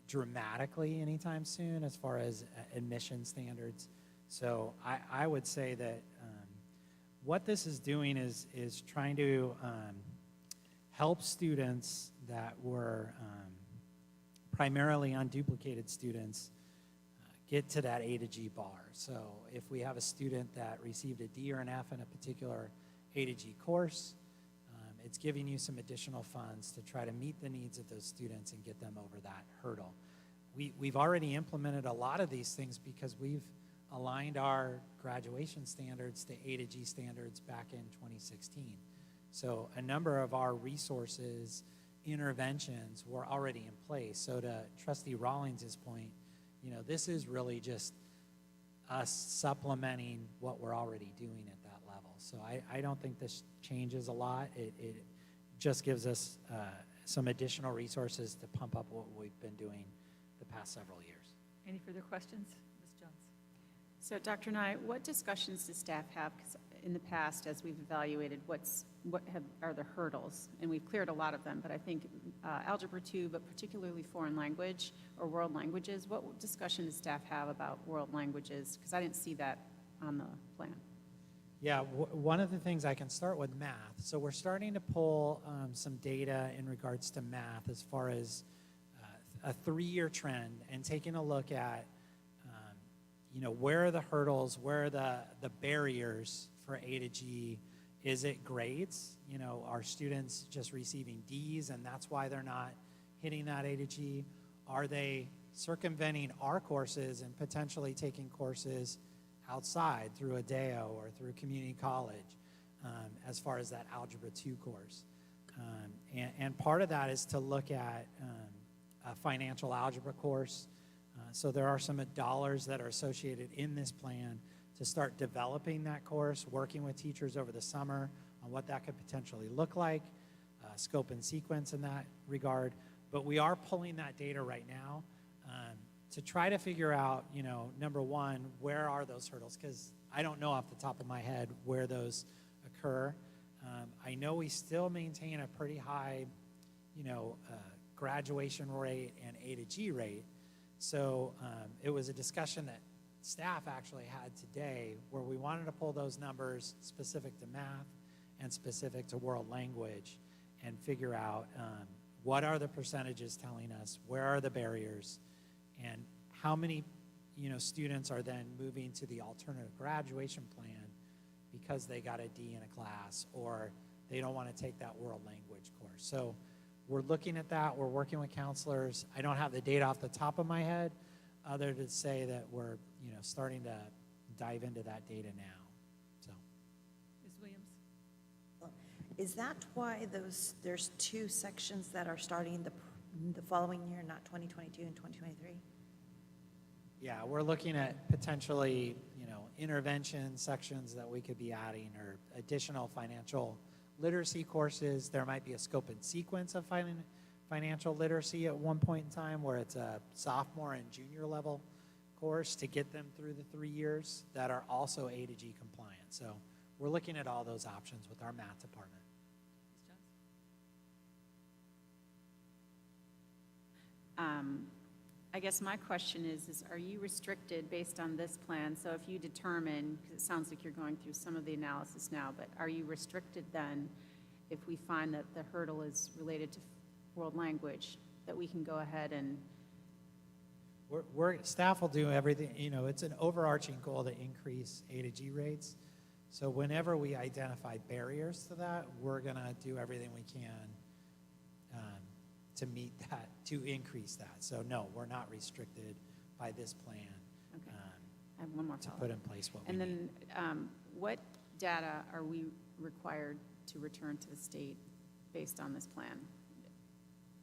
[SPEAKER 20] dramatically anytime soon as far as admission standards. So I would say that what this is doing is trying to help students that were primarily unduplicated students get to that A to G bar. So if we have a student that received a D or an F in a particular A to G course, it's giving you some additional funds to try to meet the needs of those students and get them over that hurdle. We've already implemented a lot of these things because we've aligned our graduation standards to A to G standards back in 2016. So a number of our resources, interventions were already in place. So to Trustee Rawlings' point, this is really just us supplementing what we're already doing at that level. So I don't think this changes a lot. It just gives us some additional resources to pump up what we've been doing the past several years.
[SPEAKER 1] Any further questions? Ms. Jones?
[SPEAKER 19] So Dr. Nye, what discussions does staff have? 'Cause in the past, as we've evaluated, what are the hurdles? And we've cleared a lot of them, but I think Algebra 2, but particularly foreign language or world languages, what discussion does staff have about world languages? Because I didn't see that on the plan.
[SPEAKER 20] Yeah, one of the things I can start with math. So we're starting to pull some data in regards to math as far as a 3-year trend and taking a look at where are the hurdles, where are the barriers for A to G. Is it grades? Are students just receiving Ds and that's why they're not hitting that A to G? Are they circumventing our courses and potentially taking courses outside through a DEO or through community college as far as that Algebra 2 course? And part of that is to look at a financial algebra course. So there are some dollars that are associated in this plan to start developing that course, working with teachers over the summer on what that could potentially look like, scope and sequence in that regard. But we are pulling that data right now to try to figure out, number one, where are those hurdles? Because I don't know off the top of my head where those occur. I know we still maintain a pretty high, graduation rate and A to G rate. So it was a discussion that staff actually had today where we wanted to pull those numbers specific to math and specific to world language and figure out what are the percentages telling us, where are the barriers, and how many students are then moving to the alternative graduation plan because they got a D in a class or they don't want to take that world language course. So we're looking at that. We're working with counselors. I don't have the data off the top of my head other to say that we're starting to dive into that data now. So,
[SPEAKER 1] Ms. Williams?
[SPEAKER 17] Is that why there's 2 sections that are starting the following year, not 2022 and 2023?
[SPEAKER 20] Yeah, we're looking at potentially, intervention sections that we could be adding or additional financial literacy courses. There might be a scope and sequence of financial literacy at one point in time where it's a sophomore and junior level course to get them through the 3 years that are also A to G compliant. So we're looking at all those options with our math department.
[SPEAKER 1] Ms. Jones?
[SPEAKER 19] I guess my question is are you restricted based on this plan? So if you determine, because it sounds like you're going through some of the analysis now, but are you restricted then if we find that the hurdle is related to world language, that we can go ahead and...
[SPEAKER 20] Staff will do everything, it's an overarching goal to increase A to G rates. So whenever we identify barriers to that, we're going to do everything we can to meet that, to increase that. So no, we're not restricted by this plan.
[SPEAKER 19] Okay. I have one more
[SPEAKER 20] to
[SPEAKER 19] follow-up.
[SPEAKER 20] put in place what we
[SPEAKER 19] and
[SPEAKER 20] need.
[SPEAKER 19] then what data are we required to return to the state based on this plan?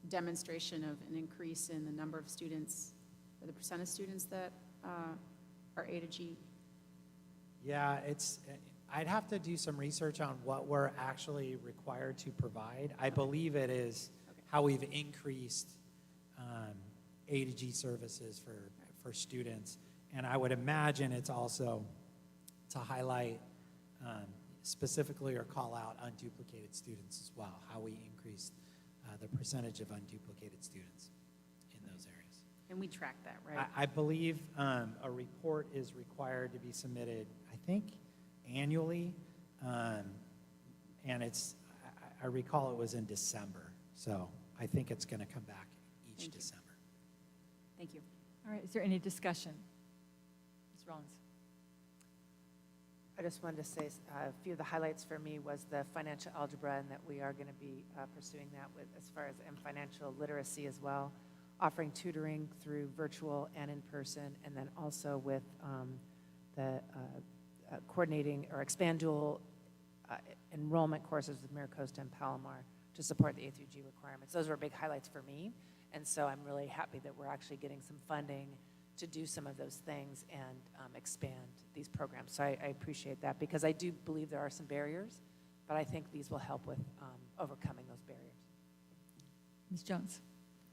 [SPEAKER 19] Demonstration of an increase in the number of students, or the percent of students that are A to G?
[SPEAKER 20] Yeah, I'd have to do some research on what we're actually required to provide. I believe it is how we've increased A to G services for students. And I would imagine it's also to highlight specifically or call out unduplicated students as well, how we increased the percentage of unduplicated students in those areas.
[SPEAKER 19] And we track that, right?
[SPEAKER 20] I believe a report is required to be submitted, I think, annually. And I recall it was in December. So I think it's going to come back each December.
[SPEAKER 19] Thank you.
[SPEAKER 1] All right, is there any discussion? Ms. Rollins?
[SPEAKER 8] I just wanted to say a few of the highlights for me was the financial algebra, and that we are going to be pursuing that with as far as financial literacy as well, offering tutoring through virtual and in person, and then also with the coordinating or expand dual enrollment courses with Miracosta and Palomar to support the A through G requirements. Those were big highlights for me, and so I'm really happy that we're actually getting some funding to do some of those things and expand these programs. So I appreciate that, because I do believe there are some barriers, but I think these will help with overcoming those barriers.
[SPEAKER 1] Ms. Jones?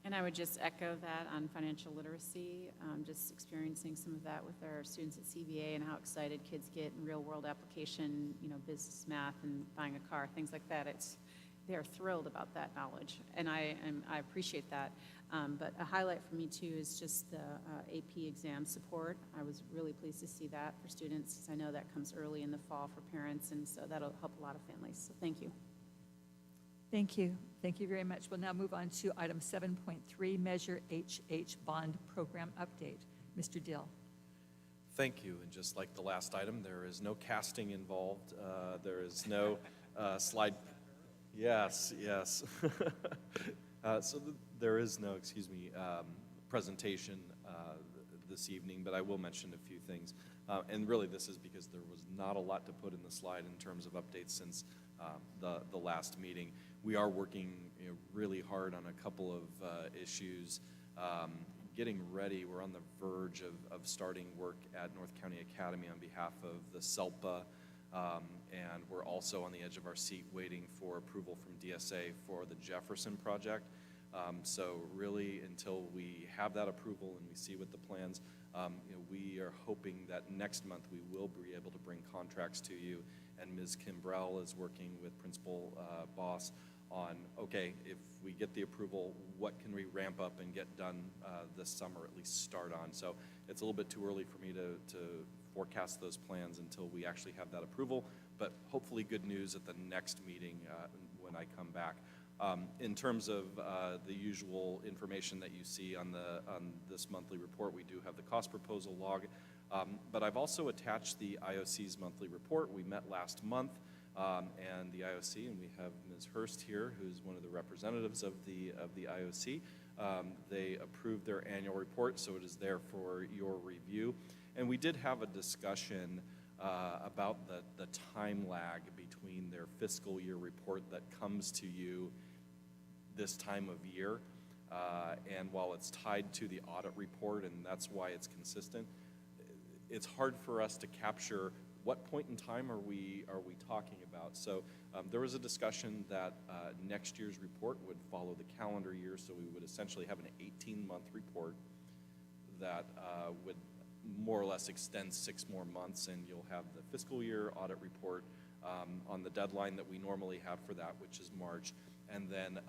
[SPEAKER 19] And I would just echo that on financial literacy, just experiencing some of that with our students at CVA and how excited kids get in real world application, business math and buying a car, things like that. They're thrilled about that knowledge, and I appreciate that. But a highlight for me too is just the AP exam support. I was really pleased to see that for students, because I know that comes early in the fall for parents, and so that'll help a lot of families. So thank you.
[SPEAKER 1] Thank you. Thank you very much. We'll now move on to item 7.3, Measure HH Bond Program Update. Mr. Dill.
[SPEAKER 18] Thank you. And just like the last item, there is no casting involved. There is no slide. Yes, yes. There is no, presentation this evening, but I will mention a few things. And really this is because there was not a lot to put in the slide in terms of updates since the last meeting. We are working really hard on a couple of issues. Getting ready, we're on the verge of starting work at North County Academy on behalf of the SELPA. And we're also on the edge of our seat waiting for approval from DSA for the Jefferson project. So really, until we have that approval and we see what the plans, we are hoping that next month we will be able to bring contracts to you. And Ms. Kimbrell is working with Principal Boss on, okay, if we get the approval, what can we ramp up and get done this summer, at least start on. So it's a little bit too early for me to forecast those plans until we actually have that approval, but hopefully good news at the next meeting when I come back. In terms of the usual information that you see on this monthly report, we do have the cost proposal log, but I've also attached the IOC's monthly report. We met last month, and the IOC, and we have Ms. Hurst here, who's one of the representatives of the IOC. They approved their annual report, so it is there for your review. And we did have a discussion about the time lag between their fiscal year report that comes to you this time of year. And while it's tied to the audit report, and that's why it's consistent, it's hard for us to capture what point in time are we talking about. So there was a discussion that next year's report would follow the calendar year, so we would essentially have an 18-month report that would more or less extend 6 more months, and you'll have the fiscal year audit report on the deadline that we normally have for that, which is March, and then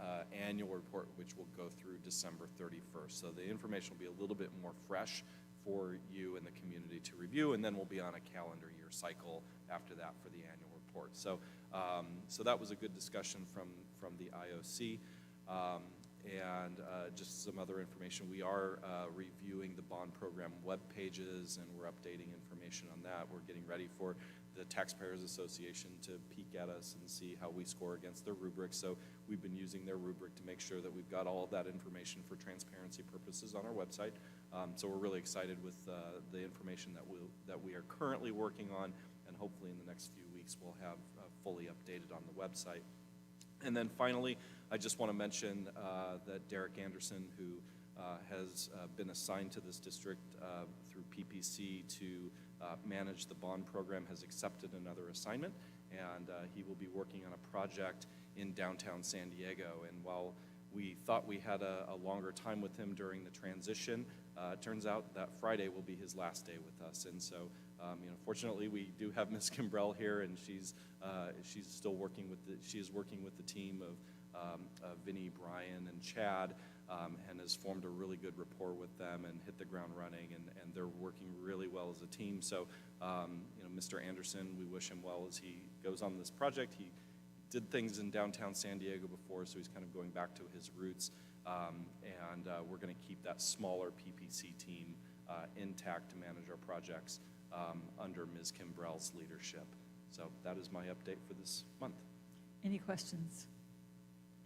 [SPEAKER 18] annual report, which will go through December 31st. So the information will be a little bit more fresh for you and the community to review, and then we'll be on a calendar year cycle after that for the annual report. So, so that was a good discussion from the IOC. And just some other information. We are reviewing the bond program web pages, and we're updating information on that. We're getting ready for the Taxpayers Association to peek at us and see how we score against their rubric. So we've been using their rubric to make sure that we've got all of that information for transparency purposes on our website. So we're really excited with the information that we are currently working on, and and hopefully in the next few weeks we'll have fully updated on the website. And then finally, I just want to mention that Derek Anderson, who has been assigned to this district through PPC to manage the bond program, has accepted another assignment, and he will be working on a project in downtown San Diego. And while we thought we had a longer time with him during the transition, it turns out that Friday will be his last day with us. And so, fortunately, we do have Ms. Kimbrell here, and she's still working with she is working with the team of Vinny, Brian, and Chad, and has formed a really good rapport with them and hit the ground running, and they're working really well as a team. So, Mr. Anderson, we wish him well as he goes on this project. He did things in downtown San Diego before, so he's kind of going back to his roots, and we're going to keep that smaller PPC team intact to manage our projects under Ms. Kimbrell's leadership. So that is my update for this month.
[SPEAKER 1] Any questions?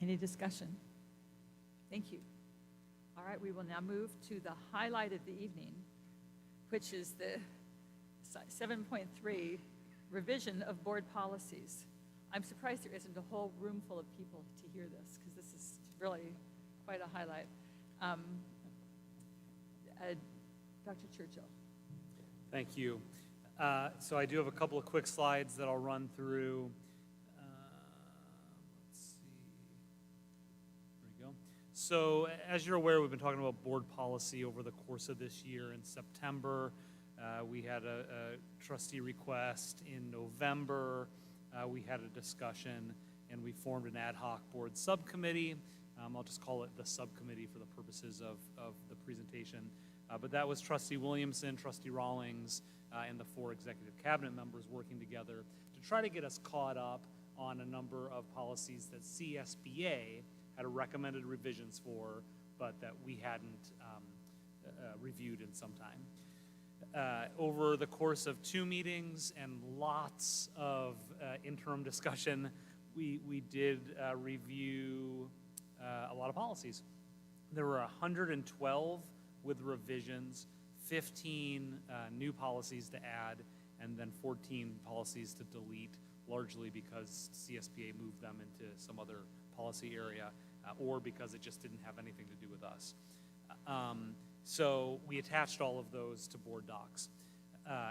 [SPEAKER 1] Any discussion? Thank you. All right, we will now move to the highlight of the evening, which is the 7.3 revision of board policies. I'm surprised there isn't a whole room full of people to hear this, because this is really quite a highlight. Dr. Churchill.
[SPEAKER 2] Thank you. So I do have a couple of quick slides that I'll run through. Let's see. There we go. So as you're aware, we've been talking about board policy over the course of this year. In September, we had a trustee request. In November, we had a discussion, and we formed an ad hoc board subcommittee. I'll just call it the subcommittee for the purposes of the presentation. But that was Trustee Williamson, Trustee Rawlings, and the 4 executive cabinet members working together to try to get us caught up on a number of policies that CSBA had recommended revisions for, but that we hadn't reviewed in some time. Over the course of 2 meetings and lots of interim discussion, we did review a lot of policies. There were 112 with revisions, 15 new policies to add, and then 14 policies to delete, largely because CSBA moved them into some other policy area, or because it just didn't have anything to do with us. So we attached all of those to board docs.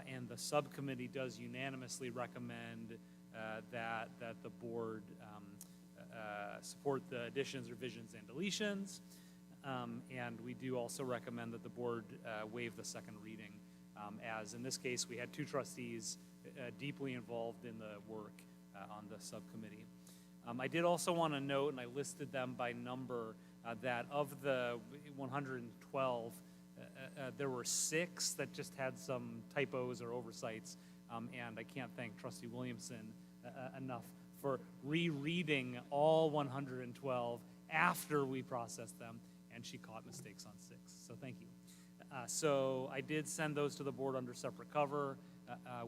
[SPEAKER 2] And the subcommittee does unanimously recommend that the board support the additions, revisions, and deletions. And we do also recommend that the board waive the second reading, as in this case we had 2 trustees deeply involved in the work on the subcommittee. I did also want to note, and I listed them by number, that of the 112, there were 6 that just had some typos or oversights, and I can't thank Trustee Williamson enough for rereading all 112 after we processed them, and she caught mistakes on 6, so thank you. So I did send those to the board under separate cover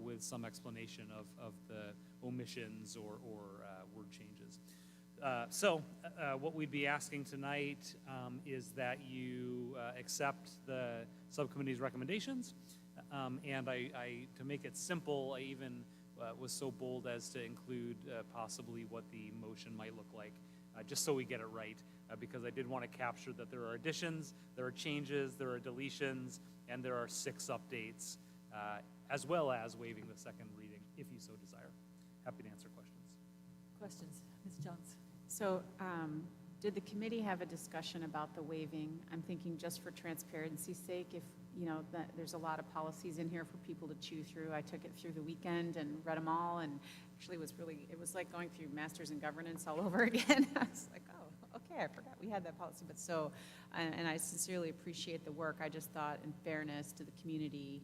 [SPEAKER 2] with some explanation of the omissions or word changes. So what we'd be asking tonight is that you accept the subcommittee's recommendations, and to make it simple, I even was so bold as to include possibly what the motion might look like, just so we get it right, because I did want to capture that there are additions, there are changes, there are deletions, and there are 6 updates, as well as waiving the second reading, if you so desire. Happy to answer questions.
[SPEAKER 1] Questions? Ms. Jones.
[SPEAKER 19] So did the committee have a discussion about the waiving? I'm thinking just for transparency's sake, if there's a lot of policies in here for people to chew through. I took it through the weekend and read them all, and actually it was like going through Masters in Governance all over again. I was like, oh, okay, I forgot we had that policy. But so, and I sincerely appreciate the work. I just thought, in fairness to the community,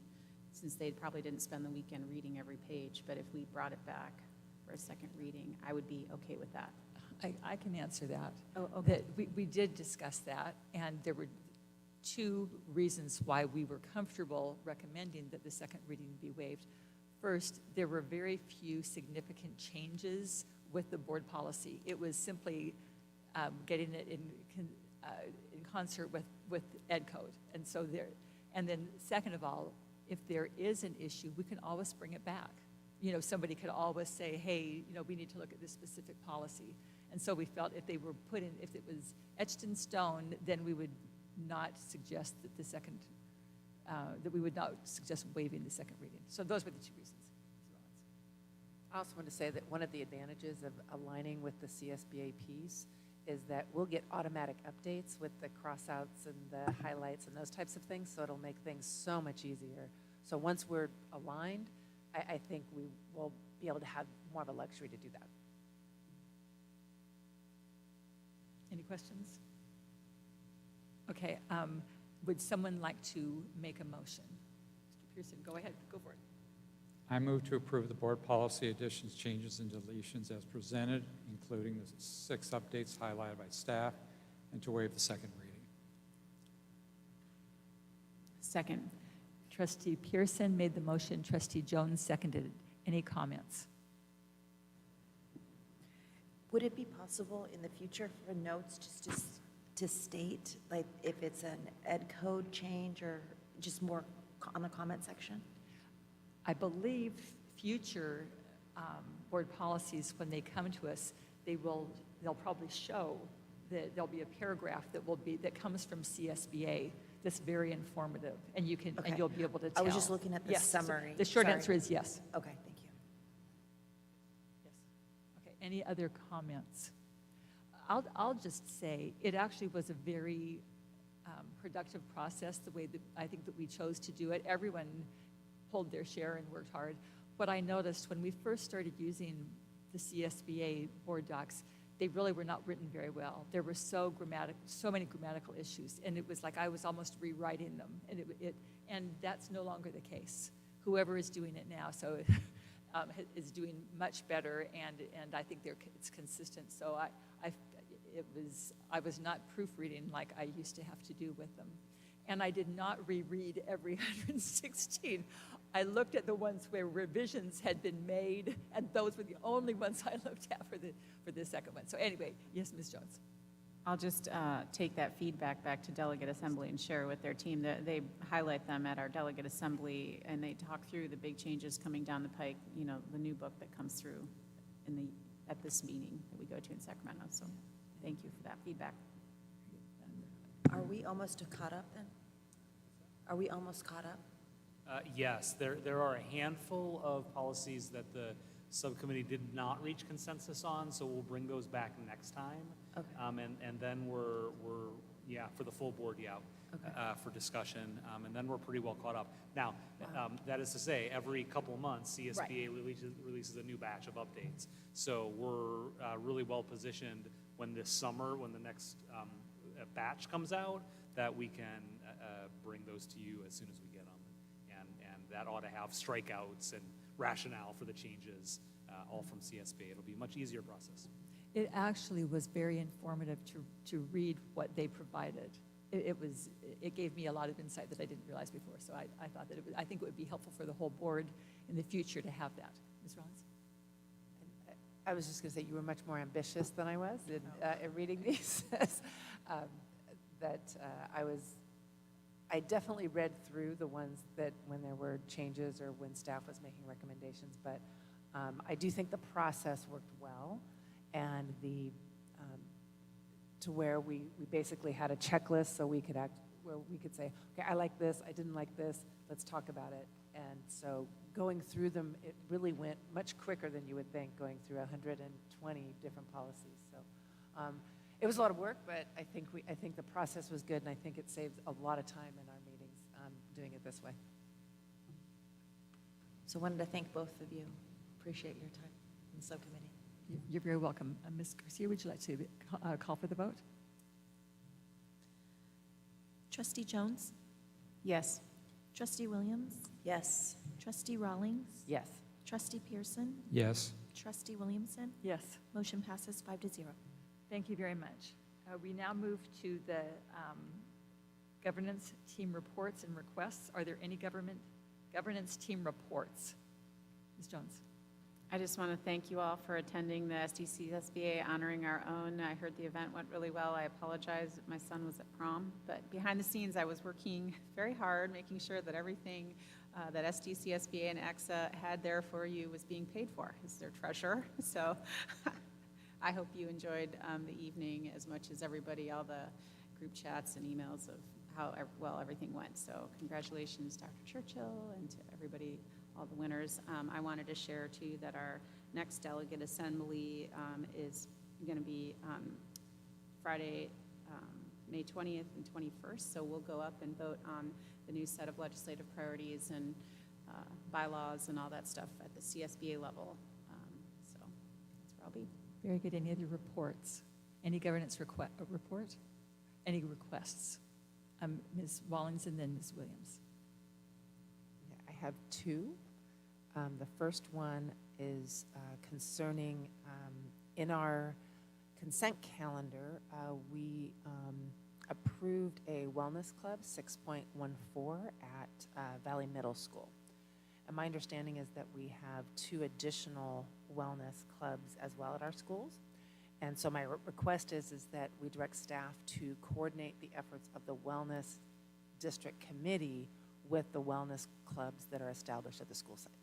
[SPEAKER 19] since they probably didn't spend the weekend reading every page, but if we brought it back for a second reading, I would be okay with that.
[SPEAKER 1] I can answer that.
[SPEAKER 19] Oh, okay.
[SPEAKER 1] That we did discuss that, and there were 2 reasons why we were comfortable recommending that the second reading be waived. First, there were very few significant changes with the board policy. It was simply getting it in concert with Ed Code, and so there. And then, second of all, if there is an issue, we can always bring it back. somebody could always say, hey, we need to look at this specific policy. And so we felt if they were put in, if it was etched in stone, then we would not suggest that that we would not suggest waiving the second reading. So those were the two reasons.
[SPEAKER 8] I also want to say that one of the advantages of aligning with the CSBA piece is that we'll get automatic updates with the crossouts and the highlights and those types of things, so it'll make things so much easier. So once we're aligned, I think we will be able to have more of a luxury to do that.
[SPEAKER 1] Any questions? Okay, would someone like to make a motion? Mr. Pearson, go ahead, go for it.
[SPEAKER 7] I move to approve the board policy additions, changes, and deletions as presented, including the 6 updates highlighted by staff, and to waive the second reading.
[SPEAKER 19] Second.
[SPEAKER 1] Trustee Pearson made the motion. Trustee Jones seconded it. Any comments?
[SPEAKER 17] Would it be possible in the future for notes just to state, like, if it's an ed code change or just more on the comment section?
[SPEAKER 1] I believe future board policies, when they come to us, they'll probably show that there'll be a paragraph that comes from CSBA that's very informative, and and you'll be able to tell.
[SPEAKER 17] I was just looking at the summary.
[SPEAKER 1] The short answer is yes.
[SPEAKER 17] Okay, thank you.
[SPEAKER 1] Yes. Okay. Any other comments? I'll just say it actually was a very productive process. The way that I think that we chose to do it, everyone pulled their share and worked hard. What I noticed when we first started using the CSBA board docs, they really were not written very well. There were so many grammatical issues, and it was like I was almost rewriting them, and that's no longer the case. Whoever is doing it now, is doing much better, and I think it's consistent. So I was not proofreading like I used to have to do with them. And I did not reread every 116. I looked at the ones where revisions had been made, and those were the only ones I looked at for the second one. So anyway, yes, Ms. Jones.
[SPEAKER 19] I'll just take that feedback back to Delegate Assembly and share with their team. They highlight them at our Delegate Assembly, and they talk through the big changes coming down the pike, the new book that comes through at this meeting that we go to in Sacramento. So thank you for that feedback.
[SPEAKER 17] Are we almost caught up then? Are we almost caught up?
[SPEAKER 2] Yes, there are a handful of policies that the subcommittee did not reach consensus on, so we'll bring those back next time.
[SPEAKER 17] Okay.
[SPEAKER 2] And then we're for the full board, for discussion, and then we're pretty well caught up. Now, that is to say, every couple of months, CSBA releases a new batch of updates. So we're really well positioned when this summer, when the next batch comes out, that we can bring those to you as soon as we get them. And that ought to have strikeouts and rationale for the changes, all from CSBA. It'll be a much easier process.
[SPEAKER 1] It actually was very informative to read what they provided. It gave me a lot of insight that I didn't realize before. So I thought that I think it would be helpful for the whole board in the future to have that. Ms. Rollins?
[SPEAKER 8] I was just going to say you were much more ambitious than I was in reading these. I definitely read through the ones that when there were changes or when staff was making recommendations, but I do think the process worked well, and to where we basically had a checklist so we could say, okay, I like this, I didn't like this, let's talk about it. And so going through them, it really went much quicker than you would think, going through 120 different policies. So it was a lot of work, but I think the process was good, and I think it saved a lot of time in our meetings doing it this way.
[SPEAKER 17] So wanted to thank both of you. Appreciate your time in the subcommittee.
[SPEAKER 1] You're very welcome. Ms. Garcia, would you like to call for the vote?
[SPEAKER 6] Trustee Jones?
[SPEAKER 19] Yes.
[SPEAKER 6] Trustee Williams?
[SPEAKER 17] Yes.
[SPEAKER 6] Trustee Rawlings?
[SPEAKER 8] Yes.
[SPEAKER 6] Trustee Pearson?
[SPEAKER 7] Yes.
[SPEAKER 6] Trustee Williamson?
[SPEAKER 1] Yes.
[SPEAKER 6] Motion passes 5-0.
[SPEAKER 1] Thank you very much. We now move to the governance team reports and requests. Are there any governance team reports? Ms. Jones.
[SPEAKER 19] I just want to thank you all for attending the SDCSBA Honoring Our Own. I heard the event went really well. I apologize that my son was at prom, but behind the scenes I was working very hard, making sure that everything that SDCSBA and AXA had there for you was being paid for as their treasurer. So I hope you enjoyed the evening as much as everybody, all the group chats and emails of how well everything went. So congratulations, Dr. Churchill, and to everybody, all the winners. I wanted to share too that our next delegate assembly is going to be Friday, May 20th and 21st. So we'll go up and vote on the new set of legislative priorities and bylaws and all that stuff at the CSBA level. So that's where I'll be.
[SPEAKER 1] Very good. Any other reports? Any governance report? Any requests? Ms. Wallings and then Ms. Williams.
[SPEAKER 8] I have two. The first one is concerning in our consent calendar, we approved a wellness club, 6.14, at Valley Middle School. And my understanding is that we have 2 additional wellness clubs as well at our schools. And so my request is that we direct staff to coordinate the efforts of the Wellness District Committee with the wellness clubs that are established at the school sites.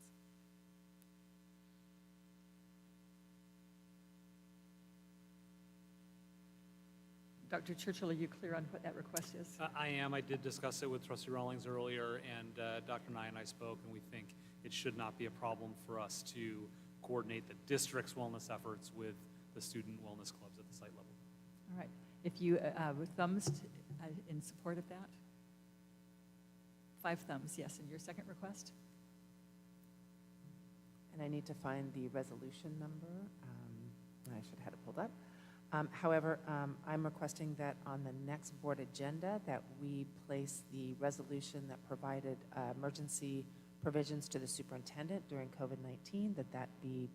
[SPEAKER 1] Dr. Churchill, are you clear on what that request is?
[SPEAKER 2] I am. I did discuss it with Trustee Rawlings earlier, and Dr. Nye and I spoke, and we think it should not be a problem for us to coordinate the district's wellness efforts with the student wellness clubs at the site level.
[SPEAKER 1] All right. If you, with thumbs in support of that? 5 thumbs, yes. And your second request?
[SPEAKER 8] And I need to find the resolution number. I should have had it pulled up. However, I'm requesting that on the next board agenda that we place the resolution that provided emergency provisions to the superintendent during COVID-19, that be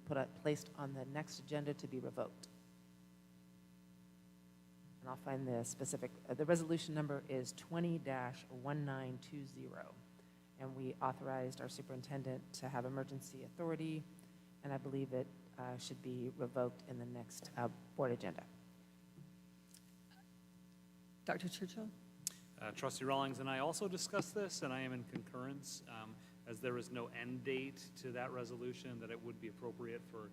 [SPEAKER 8] placed on the next agenda to be revoked. And I'll find the specific, the resolution number is 20-1920. And we authorized our superintendent to have emergency authority, and I believe it should be revoked in the next board agenda.
[SPEAKER 1] Dr. Churchill?
[SPEAKER 2] Trustee Rawlings and I also discussed this, and I am in concurrence. As there is no end date to that resolution, that it would be appropriate for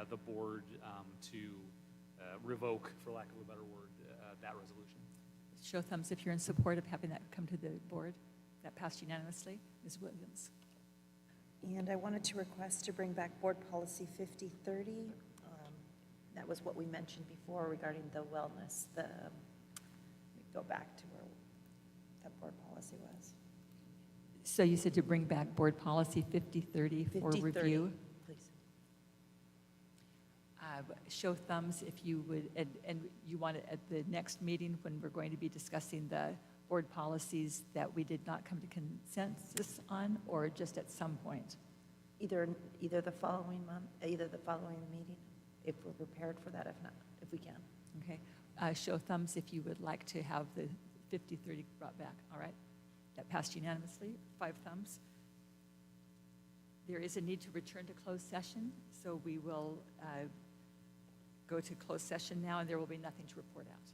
[SPEAKER 2] the board to revoke, for lack of a better word, that resolution.
[SPEAKER 1] Show thumbs if you're in support of having that come to the board. That passed unanimously. Ms. Williams.
[SPEAKER 17] And I wanted to request to bring back Board Policy 5030. That was what we mentioned before regarding the wellness. Let me go back to where that board policy was.
[SPEAKER 1] So you said to bring back Board Policy 5030 for
[SPEAKER 17] 5030,
[SPEAKER 1] review?
[SPEAKER 17] please.
[SPEAKER 1] Show thumbs if you would, and you want it at the next meeting when we're going to be discussing the board policies that we did not come to consensus on, or just at some point?
[SPEAKER 17] Either the following month, either the following meeting, if we're prepared for that, if not, if we can.
[SPEAKER 1] Okay. Show thumbs if you would like to have the 5030 brought back. All right. That passed unanimously. 5 thumbs. There is a need to return to closed session, so we will go to closed session now, and there will be nothing to report out.